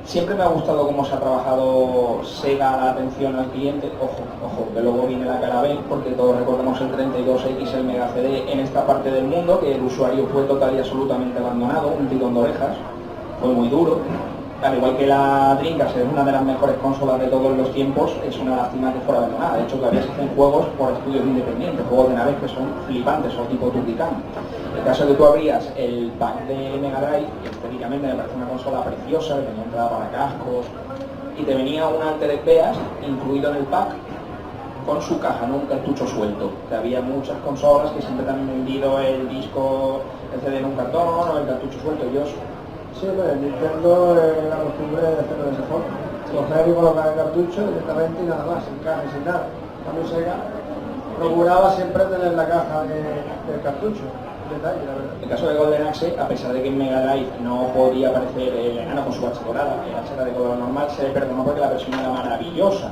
[SPEAKER 1] Siempre me ha gustado cómo se ha trabajado Sega la atención al cliente. Ojo, que luego viene la cara B, porque todos recordamos el 32X, el Mega CD en esta parte del mundo, que el usuario fue total y absolutamente abandonado, un tirón de orejas, fue muy duro. Al igual que la Dreamcast es una de las mejores consolas de todos los tiempos, es una lástima que fuera abandonada. De hecho, todavía se hacen juegos por estudios independientes, juegos de naves que son flipantes, o tipo Turrican. El caso de que tú abrías el pack de Mega Drive, que estéticamente me parece una consola preciosa, que tenía entrada para cascos, y te venía un Altered Beast incluido en el pack con su caja, no un cartucho suelto. Que había muchas consolas que siempre te han vendido el disco, el CD en un cartón o el cartucho suelto.
[SPEAKER 2] Sí, pues Nintendo la costumbre de hacerlo de esa forma. Coger y colocar el cartucho directamente y nada más, sin caja, sin nada. También Sega procuraba siempre tener la caja del cartucho. Detalle, la verdad.
[SPEAKER 1] En el caso de Golden Axe, a pesar de que en Mega Drive no podía aparecer el enano con su H dorada, el H era de color normal, se le perdonó porque la versión era maravillosa.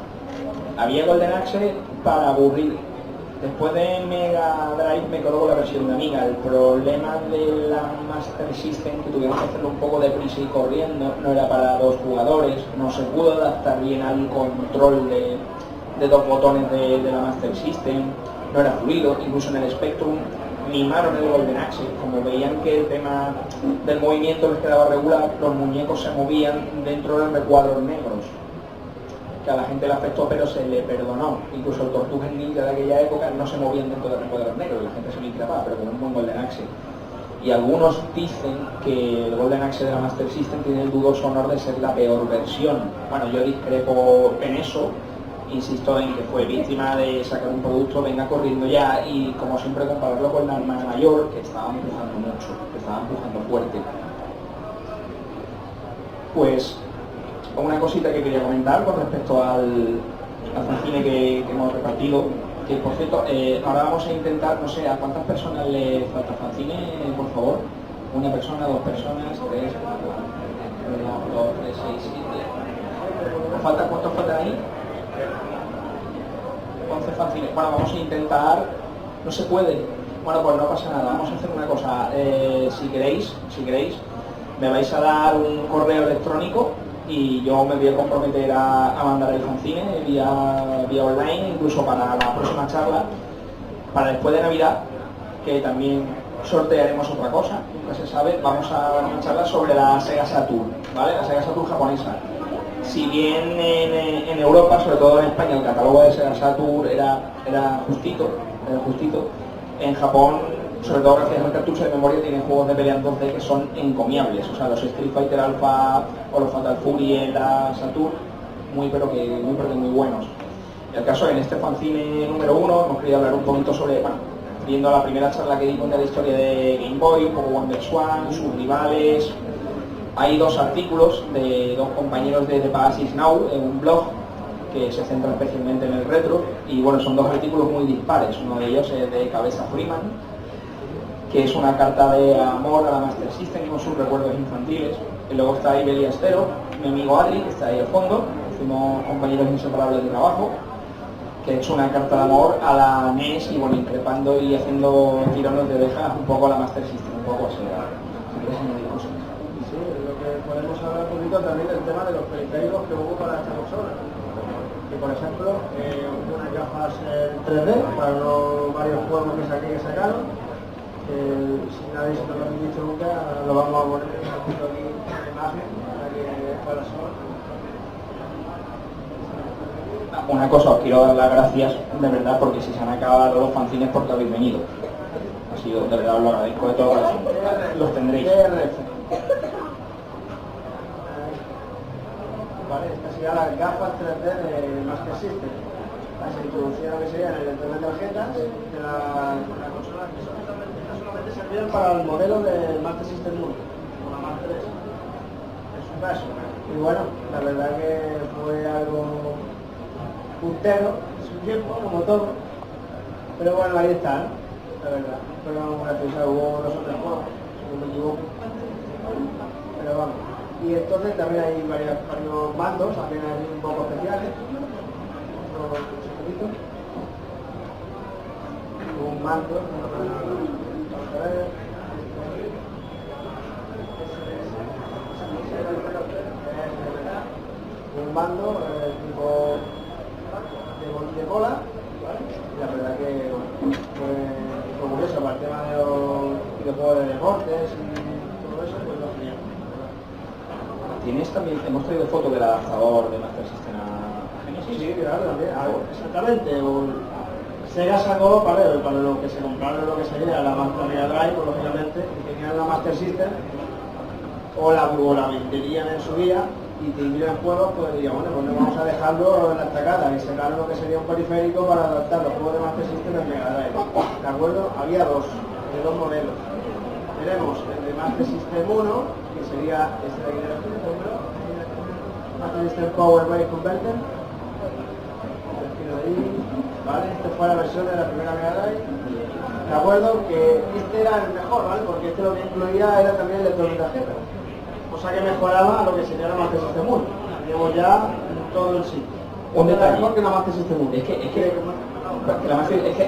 [SPEAKER 1] Había Golden Axe para aburrir. Después de Mega Drive me quedo con la versión de Amiga. El problema de la Master System, que tuvieron que hacerlo un poco deprisa y corriendo, no era para dos jugadores, no se pudo adaptar bien al control de dos botones de la Master System, no era fluido, incluso en el Spectrum mimaron el Golden Axe, como veían que el tema del movimiento les quedaba regular, los muñecos se movían dentro de recuadros negros, que a la gente le afectó, pero se le perdonó. Incluso el Tortugas Ninja de aquella época no se movían dentro de recuadros negros, la gente se lo increpaba, pero con un buen Golden Axe. Y algunos dicen que el Golden Axe de la Master System tiene el dudoso honor de ser la peor versión. Bueno, yo discrepo en eso. Insisto en que fue víctima de sacar un producto, venga corriendo ya, y como siempre compararlo con la hermana mayor, que estaba empujando mucho, que estaba empujando fuerte. Pues una cosita que quería comentar con respecto al fanzine que hemos repartido, que por cierto, ahora vamos a intentar, no sé, ¿a cuántas personas le falta fanzine, por favor? ¿Una persona, dos personas, tres, cuatro, 2, 3, 6, 7? ¿Cuántos faltan ahí? 11 fanzines. Bueno, vamos a intentar. No se puede. Bueno, pues no pasa nada. Vamos a hacer una cosa. Si queréis, me vais a dar un correo electrónico y yo me voy a comprometer a mandar el fanzine vía online, incluso para la próxima charla, para después de Navidad, que también sortearemos otra cosa, nunca se sabe. Vamos a dar una charla sobre la Sega Saturn, ¿vale? La Sega Saturn japonesa. Si bien en Europa, sobre todo en España, el catálogo de Sega Saturn era justito, en Japón, sobre todo gracias al cartucho de memoria, tienen juegos de pelea entonces que son encomiables. O sea, los Street Fighter Alpha o los Fatal Fury en la Saturn, muy buenos. El caso, en este fanzine número 1, hemos querido hablar un poquito sobre, bueno, viendo la primera charla que di con la historia de Game Boy, un poco Wonder Swan, sus rivales. Hay dos artículos de dos compañeros de The Past Is Now, en un blog que se centra especialmente en el retro, y bueno, son dos artículos muy dispares. Uno de ellos es de Cabeza Freeman, que es una carta de amor a la Master System con sus recuerdos infantiles. Y luego está ahí Beli Estero, mi amigo Adri, que está ahí al fondo, fuimos compañeros inseparables de trabajo, que ha hecho una carta de amor a la NES y bueno, increpando y haciendo tirones de orejas un poco a la Master System, un poco así.
[SPEAKER 2] Podemos hablar un poquito también del tema de los periféricos que hubo para esta consola. Que por ejemplo, hubo unas gafas 3D para los varios juegos que sacaron. Si nadie se lo ha dicho nunca, lo vamos a poner aquí en la imagen para que para
[SPEAKER 1] Una cosa, os quiero dar las gracias de verdad, porque si se han acabado los fanzines porque habéis venido. Ha sido, de verdad os lo agradezco de todo corazón. Los tendréis.
[SPEAKER 2] Vale, estas serían las gafas 3D de Master System. Se introducían que serían el lector de tarjetas de la consola, que solamente servían para el modelo del Master System 1, o la Master 3, en su caso. Y bueno, la verdad que fue algo puntero, tiempo, como todo. Pero bueno, ahí están, la verdad. Pero graciosa, hubo 2 o 3 juegos, si no me equivoco. Pero vamos. Y entonces también hay varios mandos, también hay un poco especiales. Un mando, vamos a ver. Un mando tipo de cola, ¿vale? Y la verdad que fue curioso para el tema de los videojuegos de deportes y todo eso, pues lo genial.
[SPEAKER 1] ¿Tienes también, hemos traído fotos del adaptador de Master System a Genesis?
[SPEAKER 2] Sí, claro, también, exactamente. Sega sacó para lo que se compraron lo que sería la Mega Drive, pues, lógicamente, y tenían la Master System o la venderían en su día y te irían juegos, pues diría, bueno, pues vamos a dejarlo en la estacada y sacaron lo que sería un periférico para adaptar los juegos de Master System en Mega Drive. ¿De acuerdo? Había dos modelos. Tenemos el de Master System 1, que sería este de aquí del número, Master System Power Wave Converter. ¿Vale? Esta fue la versión de la primera Mega Drive. De acuerdo que este era el mejor, ¿vale? Porque este lo que incluía era también el lector de tarjeta. Cosa que mejoraba lo que sería la Master System 1. Teníamos ya todo el sitio.
[SPEAKER 1] Un detalle.
[SPEAKER 2] Mejor que la Master System 1.
[SPEAKER 1] Es que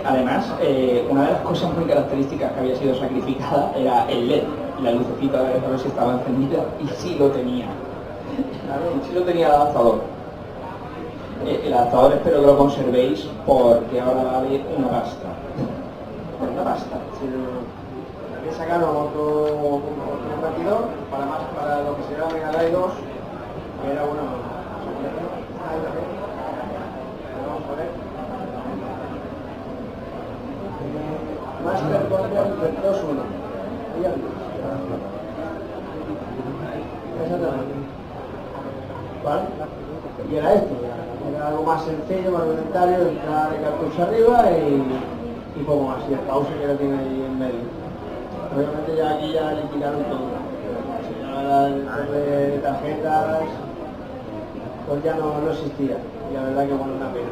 [SPEAKER 1] además una de las cosas muy características que había sido sacrificada era el LED, la lucecita de ver si estaba encendida, y sí lo tenía. Sí lo tenía el adaptador. El adaptador espero que lo conservéis porque ahora vale una pasta. Una pasta.
[SPEAKER 2] Sí, también sacaron otro convertidor para lo que sería Mega Drive 2, que era una. Vamos a ver. Master Converter 2.1. Exactamente. ¿Vale? Y era esto, era algo más sencillo, más rudimentario, entrar el cartucho arriba y poco más, y el pause que lo tiene ahí en medio. Obviamente ya aquí ya le quitaron todo. Ya el de tarjetas pues ya no existía, y la verdad que bueno, una pena.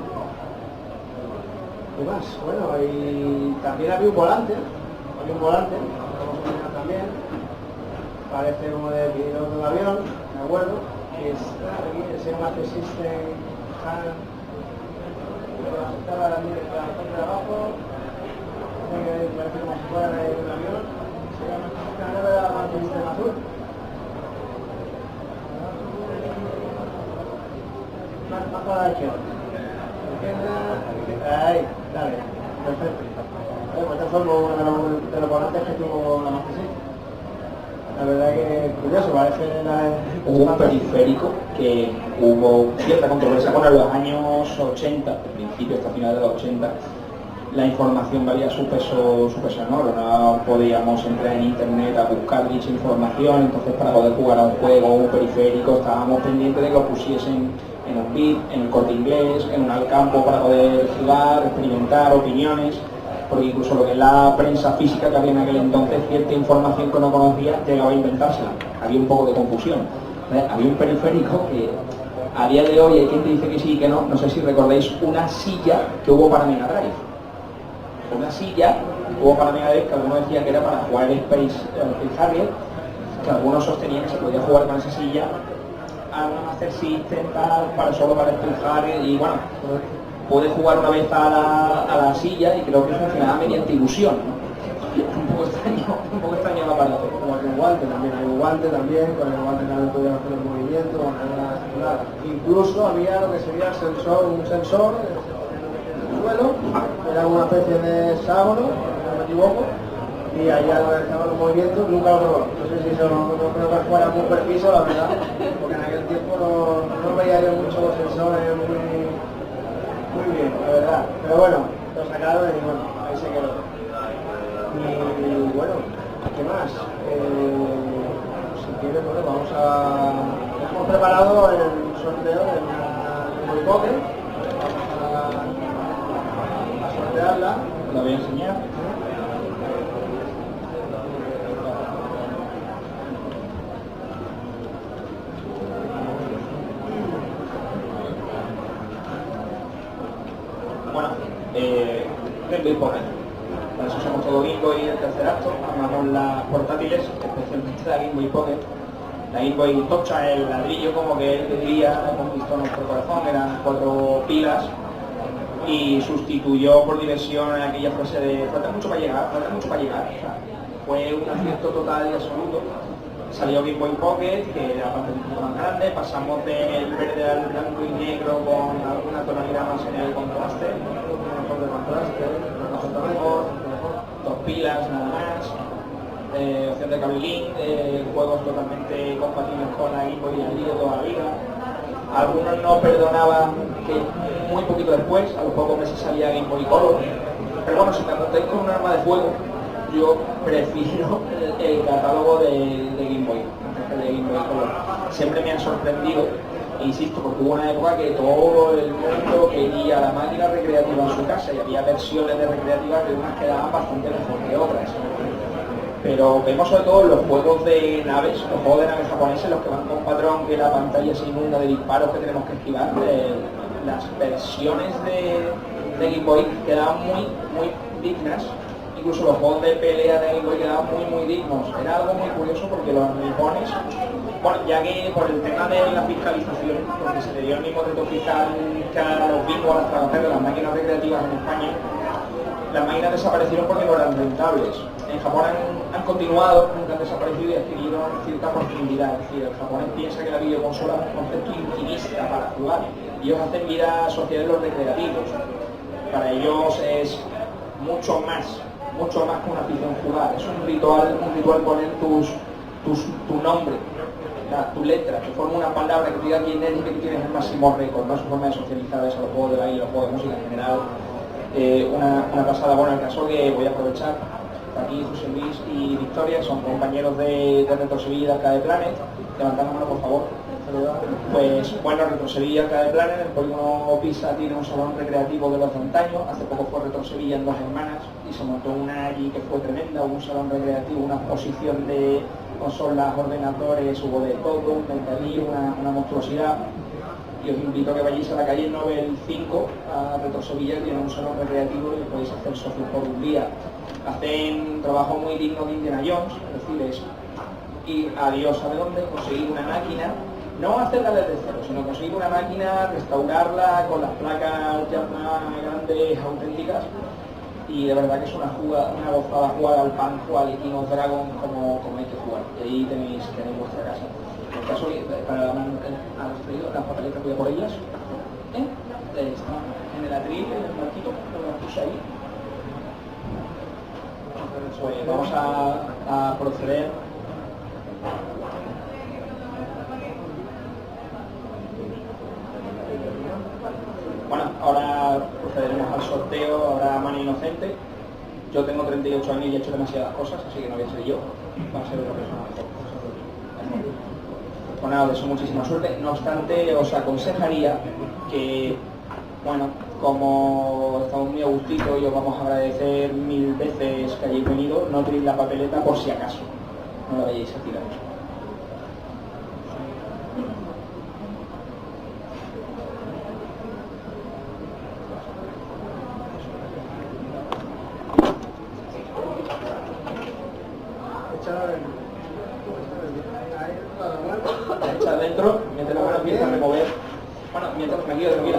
[SPEAKER 2] ¿Qué más? Bueno, y también había un volante, también, parece como de piloto de avión, ¿de acuerdo? Que es aquí, ese Master System estaba la parte de abajo, parece como si fuera un avión, se llama la Master System azul. Más para la izquierda. Ahí, dale, perfecto. Pues esta fue uno de los volantes que tuvo la Master System. La verdad que curioso, parece
[SPEAKER 1] hubo un periférico que hubo cierta controversia con en los años 80, principio hasta finales de los 80, la información valía su peso en oro, no podíamos entrar en internet a buscar dicha información, entonces para poder jugar a un juego, un periférico, estábamos pendientes de que lo pusiesen en un bit, en el Corte Inglés, en un Alcampo para poder jugar, experimentar, opiniones, porque incluso lo que es la prensa física que había en aquel entonces, cierta información que no conocía, llegaba a inventársela. Había un poco de confusión. Había un periférico que a día de hoy hay quien te dice que sí y que no. No sé si recordáis una silla que hubo para Mega Drive. Una silla que hubo para Mega Drive que algunos decían que era para jugar el Space Harrier, que algunos sostenían que se podía jugar con esa silla a una Master System, para solo para Space Harrier, y bueno, pude jugar una vez a la silla y creo que funcionaba mediante ilusión, ¿no? Un poco extraño la parte.
[SPEAKER 2] Como el guante también, hay un guante también, con el guante también podías hacer el movimiento, con la circular. Incluso había lo que sería un sensor en el suelo, era una especie de hexágono, si no me equivoco, y allá estaban los movimientos, nunca lo probó. No sé si eso no creo que fuera muy preciso, la verdad, porque en aquel tiempo no veía yo mucho los sensores muy bien, la verdad. Pero bueno, lo sacaron y bueno, ahí se quedó. Y bueno, ¿qué más? Si quieres, bueno, hemos preparado el sorteo de muy pobre. Vamos a sortearla.
[SPEAKER 1] La voy a enseñar. Game Boy Pocket. Para eso usamos todo Game Boy en el tercer acto, armamos las portátiles, especialmente la Game Boy Pocket. La Game Boy tocha, el ladrillo, como que él diría, conquistó nuestro corazón, eran 4 pilas, y sustituyó por diversión aquella frase de falta mucho para llegar, falta mucho para llegar. O sea, fue un acierto total y absoluto. Salió Game Boy Pocket, que era bastante un poco más grande, pasamos del verde al blanco y negro con alguna tonalidad más en el contraste, mejor, 2 pilas nada más, opción de cable link, juegos totalmente compatibles con la Game Boy y el vídeo toda la vida. Algunos no perdonaban que muy poquito después, a los pocos meses salía Game Boy Color, pero bueno, si me apuntáis con un arma de fuego, yo prefiero el catálogo de Game Boy, de Game Boy Color. Siempre me han sorprendido, e insisto, porque hubo una época que todo el mundo quería la máquina recreativa en su casa y había versiones de recreativas que unas quedaban bastante mejor que otras. Pero vemos sobre todo los juegos de naves, los juegos de naves japoneses, los que van con patrón, que la pantalla se inunda de disparos que tenemos que esquivar. Las versiones de Game Boy quedaban muy dignas. Incluso los juegos de pelea de Game Boy quedaban muy dignos. Era algo muy curioso porque los nipones, bueno, ya que por el tema de la fiscalización, porque se le dio el mismo reto fiscal que a los bingos, a las tragaderas de las máquinas recreativas en España, las máquinas desaparecieron porque no eran rentables. En Japón han continuado, nunca han desaparecido y adquirieron cierta profundidad. Es decir, el japonés piensa que la videoconsola es un concepto intimista para jugar. Y ellos hacen vida social en los recreativos. Para ellos es mucho más que una afición jugar. Es un ritual poner tu nombre, tu letra, que forma una palabra que te diga quién eres y que tú tienes el máximo récord, ¿no? Su forma de socializar es a los juegos de baile, los juegos de música en general. Una pasada. Bueno, el caso que voy a aprovechar, aquí José Luis y Victoria son compañeros de Retro Sevilla de Arcade Planet. Levantad la mano, por favor. Pues bueno, Retro Sevilla Arcade Planet, el polígono Pisa tiene un salón recreativo de los de antaño. Hace poco fue Retro Sevilla en Dos Hermanas y se montó una allí que fue tremenda, un salón recreativo, una exposición de consolas, ordenadores, hubo de todo, un mercadillo, una monstruosidad. Y os invito a que vayáis a la calle Nobel 5 a Retro Sevilla, que tiene un salón recreativo y podéis hacer socios por un día. Hacen trabajo muy digno de Indiana Jones, es decir, es ir a Dios sabe dónde, conseguir una máquina, no hacerla desde cero, sino conseguir una máquina, restaurarla con las placas ya más grandes, auténticas, y de verdad que es una gozada jugar al Pan, jugar al King of Dragon como hay que jugar. Y ahí tenéis vuestra casa. En el caso, para las papeletas voy a por ellas. Están en el atril, en el marquito, lo puse ahí. Pues vamos a proceder. Bueno, ahora procederemos al sorteo, habrá mano inocente. Yo tengo 38 años y he hecho demasiadas cosas, así que no voy a ser yo, va a ser otra persona mejor. Bueno, os deseo muchísima suerte. No obstante, os aconsejaría que, bueno, como estamos muy a gustito y os vamos a agradecer 1000 veces que hayáis venido, no tiréis la papeleta por si acaso, no la vayáis a tirar. Echa adentro, mientras la mano empieza a remover. Bueno,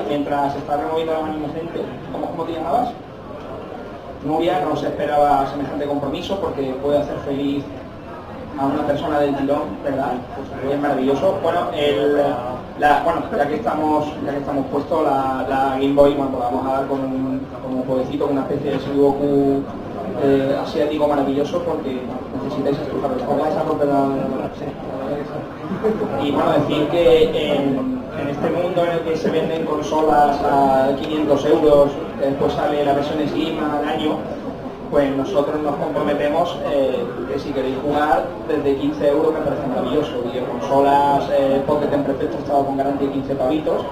[SPEAKER 1] mientras se está removiendo la mano inocente, ¿cómo te llamabas? Nuria no se esperaba semejante compromiso porque puede hacer feliz a una persona del tirón, ¿verdad? Pues es maravilloso. Bueno, ya que estamos puestos, la Game Boy, bueno, pues vamos a dar como un jueguecito, una especie de Sudoku asiático maravilloso porque necesitáis estrujar los juegos. Y bueno, decir que en este mundo en el que se venden consolas a 500 euros, que después sale la versión Slim al año, pues nosotros nos comprometemos que si queréis jugar desde 15 euros me parece maravilloso. Videoconsolas Pocket en perfecto estado con garantía de 15 pavitos.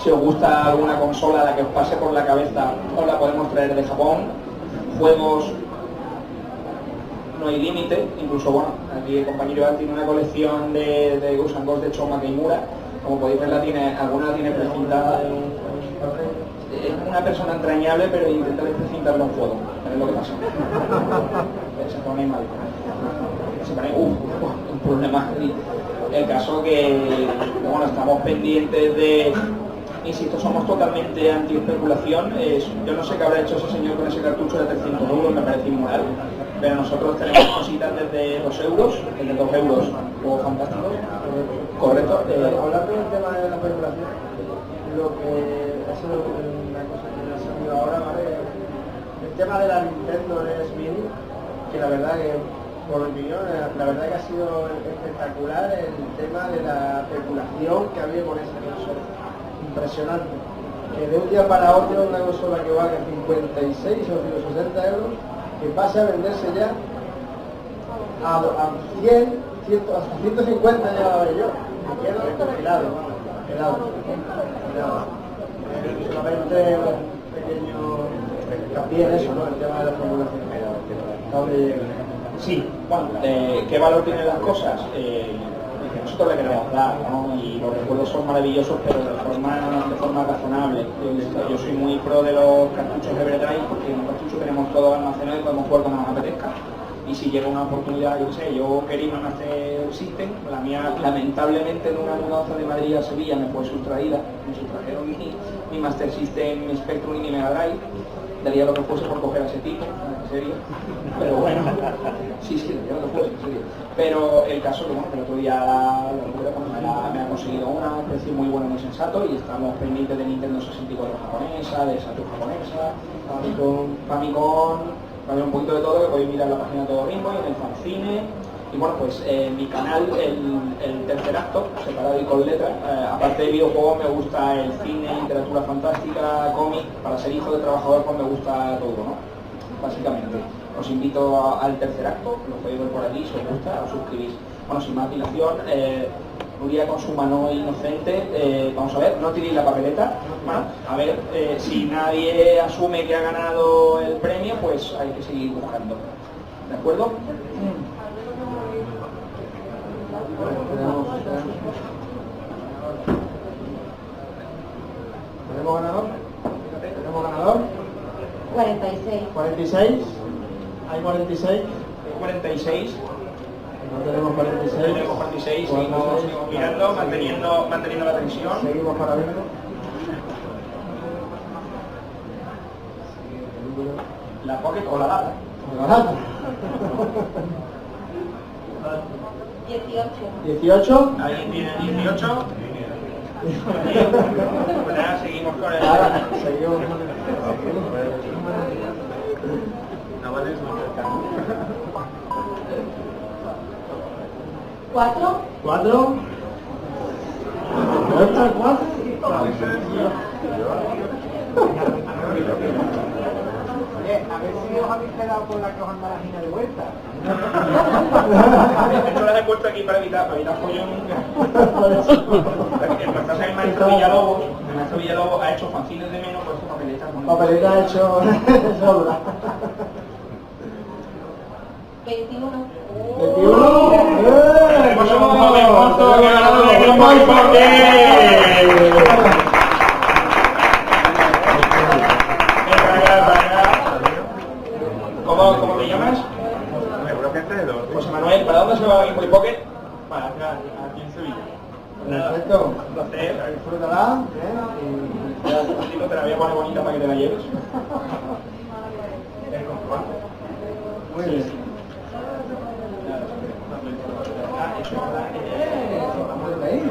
[SPEAKER 1] Si os gusta alguna consola la que os pase por la cabeza, os la podemos traer de Japón. Juegos no hay límite, incluso bueno, aquí el compañero Iván tiene una colección de Ghosts and Ghosts de Choma Keimura, como podéis ver alguna la tiene precintada, es una persona entrañable, pero intenta precintarle un fuego. Es lo que pasa. Se pone mal. Se pone, un problema. El caso que, bueno, estamos pendientes de... Insisto, somos totalmente anti-especulación. Yo no sé qué habrá hecho ese señor con ese cartucho de 300 euros, me parece inmoral. Pero nosotros tenemos cositas desde 2 euros, el de 2 euros, juego fantástico. Correcto.
[SPEAKER 2] Hablando del tema de la especulación, lo que ha sido una cosa que ha salido ahora, ¿vale? El tema de la Nintendo NES Mini, que la verdad que, por mi opinión, la verdad que ha sido espectacular el tema de la especulación que había con esa consola. Impresionante. Que de un día para otro una consola que valga 56 o 60 euros, que pase a venderse ya a 100, hasta 150 ya lo yo. Me quedo helado. Solamente un pequeño hincapié en eso, ¿no? El tema de la formulación.
[SPEAKER 1] Sí, bueno, ¿qué valor tienen las cosas? Que nosotros le queremos dar, ¿no? Y los recuerdos son maravillosos, pero de forma razonable. Yo soy muy pro de los cartuchos de Everdrive, porque en un cartucho tenemos todo almacenado y podemos jugar cuando nos apetezca. Y si llega una oportunidad, yo sé, yo quería una Master System, la mía lamentablemente en una mudanza de Madrid a Sevilla me fue sustraída, me sustrajeron mi Master System, mi Spectrum y mi Mega Drive. Daría lo que fuese por coger a ese tipo, en serio. Pero bueno, sí, daría lo que fuese, en serio. Pero el caso que, bueno, que el otro día me ha conseguido una, un precio muy bueno, muy sensato, y estamos pendientes de Nintendo 64 japonesa, de Saturn japonesa, Famicom, un poquito de todo, que podéis mirar la página de Todo Ritmo y en el fanzine. Y bueno, pues en mi canal, el tercer acto, separado y con letras, aparte de videojuegos me gusta el cine, literatura fantástica, cómic. Para ser hijo de trabajador pues me gusta todo, ¿no? Básicamente. Os invito al tercer acto, lo podéis ver por aquí, si os gusta, os suscribís. Bueno, sin más dilación, Nuria con su mano inocente, vamos a ver, no tiréis la papeleta. Bueno, a ver, si nadie asume que ha ganado el premio, pues hay que seguir buscando. ¿De acuerdo?
[SPEAKER 2] ¿Tenemos ganador? ¿Tenemos ganador?
[SPEAKER 5] 46.
[SPEAKER 2] 46. ¿Hay 46?
[SPEAKER 1] 46.
[SPEAKER 2] No tenemos 46.
[SPEAKER 1] Tenemos 46, seguimos mirando, manteniendo la tensión.
[SPEAKER 2] Seguimos para verlo.
[SPEAKER 1] ¿La pocket o la lata?
[SPEAKER 2] La lata.
[SPEAKER 5] 18.
[SPEAKER 2] 18.
[SPEAKER 1] Alguien tiene 18. Pues nada, seguimos con el...
[SPEAKER 2] Ahora, seguimos.
[SPEAKER 5] ¿4?
[SPEAKER 2] 4. ¿No está el 4? A ver si os habéis quedado con la que os anda la gina de vuelta.
[SPEAKER 1] Esto las he puesto aquí para evitar follón. El maestro Villalobos ha hecho fanzines de menos, por eso papeletas.
[SPEAKER 2] Papeleta ha hecho sobra.
[SPEAKER 5] 21.
[SPEAKER 2] 21.
[SPEAKER 1] Tenemos un joven mozo que ha ganado el grupo y por qué. ¿Cómo te llamas? José Manuel, ¿para dónde se va Game Boy Pocket? Para acá, aquí en Sevilla.
[SPEAKER 2] Perfecto.
[SPEAKER 1] Un placer.
[SPEAKER 2] Disfrútala.
[SPEAKER 1] Digo, te la voy a poner bonita para que te la lleves.
[SPEAKER 2] Muy bien. Vamos a ir.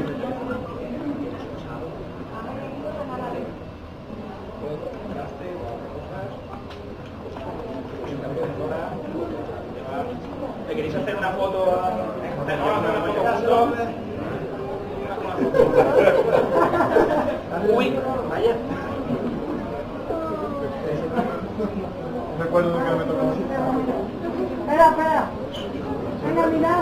[SPEAKER 1] ¿Te queréis hacer una foto? Uy, vaya.
[SPEAKER 2] Recuerdo que me tocó así.
[SPEAKER 5] Espera. Venga, mira.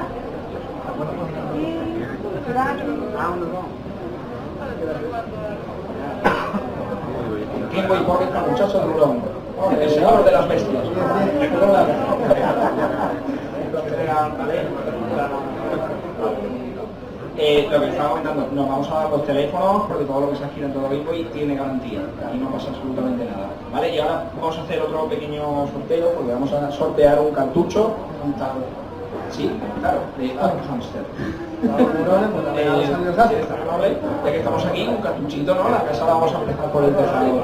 [SPEAKER 1] Game Boy Pocket para muchachos durón. El señor de las bestias. Lo que estaba comentando, nos vamos a dar los teléfonos porque todo lo que se adquiere en todo Game Boy tiene garantía. Ahí no pasa absolutamente nada. ¿Vale? Y ahora vamos a hacer otro pequeño sorteo porque vamos a sortear un cartucho. Sí, claro, de Hamster. Ya que estamos aquí, un cartuchito, ¿no? La casa la vamos a empezar por el tejado.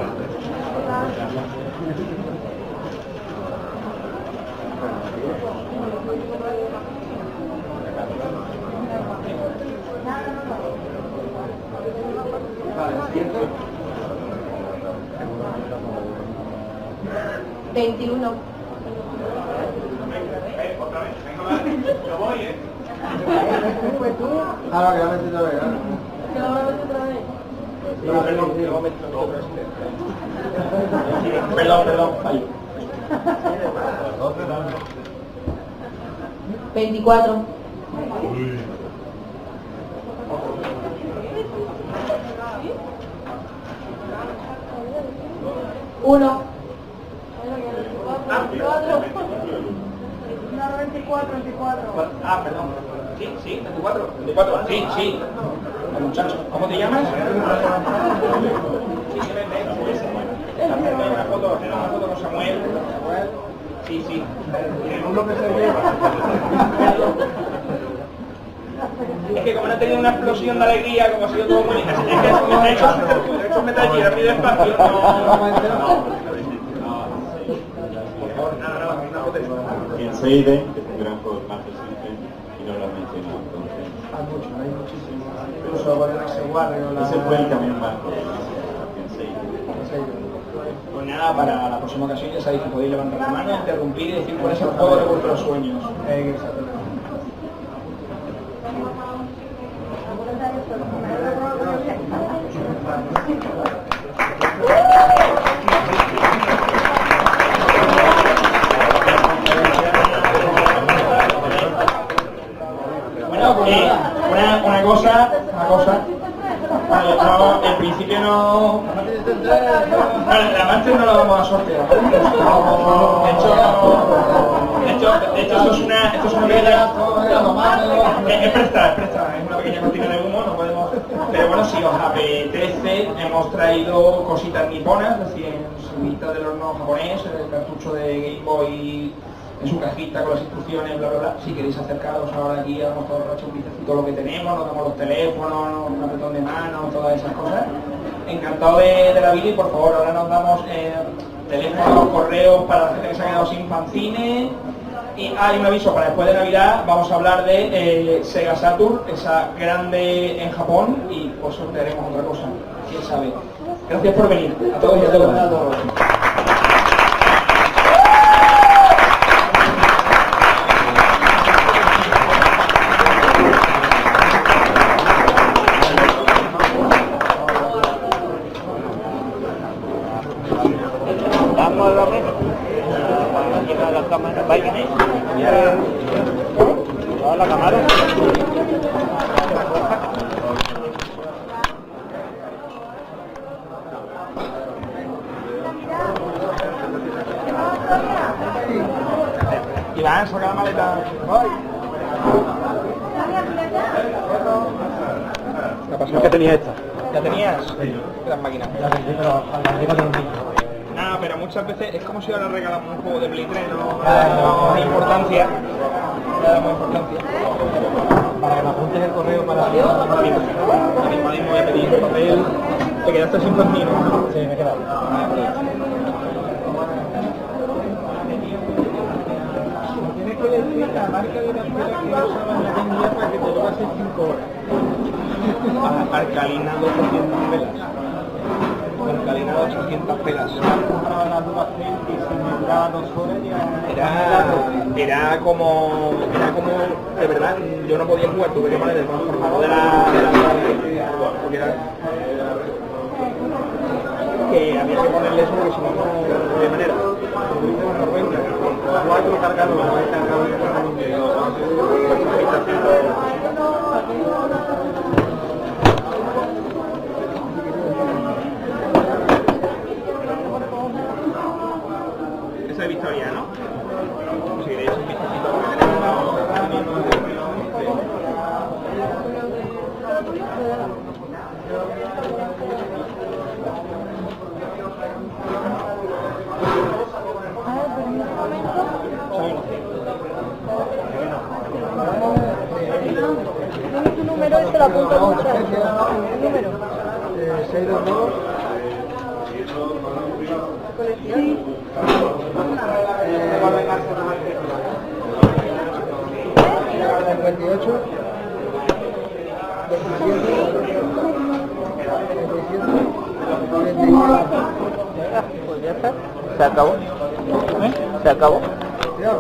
[SPEAKER 2] Vale, siguiente.
[SPEAKER 5] 21.
[SPEAKER 2] Ahora que la metí otra vez,
[SPEAKER 1] Perdón, fallo.
[SPEAKER 5] 24. 1. 24.
[SPEAKER 1] Ah, perdón. Sí, 24. Sí. El muchacho. ¿Cómo te llamas? Sí, ven, una foto con Samuel. Sí.
[SPEAKER 2] un lo que se lleva.
[SPEAKER 1] Es que como no he tenido una explosión de alegría, como ha sido todo muy... Es que me ha hecho meter aquí rápido espacio.
[SPEAKER 6] En Seiden, que es un gran juego de Master System, y no lo has mencionado, entonces.
[SPEAKER 2] Hay muchísimos. Incluso con el X-Warrior.
[SPEAKER 6] Ese fue el camión más en Seiden.
[SPEAKER 1] Pues nada, para la próxima ocasión ya sabéis que podéis levantar la mano, interrumpir y decir cuál es el juego de vuestros sueños. Bueno, una cosa, vale, no, en principio no, la Master no la vamos a sortear. De hecho esto es una pequeña, es prestada, es una pequeña cortina de humo, no podemos, pero bueno, si os apetece, hemos traído cositas niponas, es decir, semillitas del horno japonés, el cartucho de Game Boy en su cajita con las instrucciones, bla bla bla. Si queréis acercaros ahora aquí a mostrar un vistacito lo que tenemos, nos damos los teléfonos, un apretón de mano, todas esas cosas. Encantado de la vida y por favor ahora nos damos teléfonos, correos para la gente que se ha quedado sin fanzine. Y hay un aviso para después de Navidad, vamos a hablar de Sega Saturn, esa grande en Japón, y pues sortearemos otra cosa, quién sabe. Gracias por venir, a todos y a todas. Iván, saca la maleta.
[SPEAKER 6] ¿Qué tenía esta?
[SPEAKER 1] ¿Ya tenías? Las máquinas. No, pero muchas veces es como si ahora regalamos un juego de Play 3, no da importancia. No da importancia.
[SPEAKER 2] Para que me apuntes el correo para...
[SPEAKER 1] Ahora mismo voy a pedir el papel. ¿Te quedaste sin fanzine?
[SPEAKER 2] Sí, me he quedado. Tienes que decir la marca de una tela que usaban la Game para que te lo pases 5 horas.
[SPEAKER 1] Alcalina 200 pelas. Alcalina 800 pelas. Era como de verdad, yo no podía jugar, tuve que poner el transformador de la porque era que había que ponerle eso porque si no, no de manera. Cuatro cargadores, esa es Victoria, ¿no? Si queréis un vistacito.
[SPEAKER 5] Dime tu número y se lo apunto a mucho. El número.
[SPEAKER 2] 622.
[SPEAKER 5] Colección.
[SPEAKER 2] 58. 27.
[SPEAKER 7] Pues ya está. Se acabó. Se acabó.
[SPEAKER 2] Ya,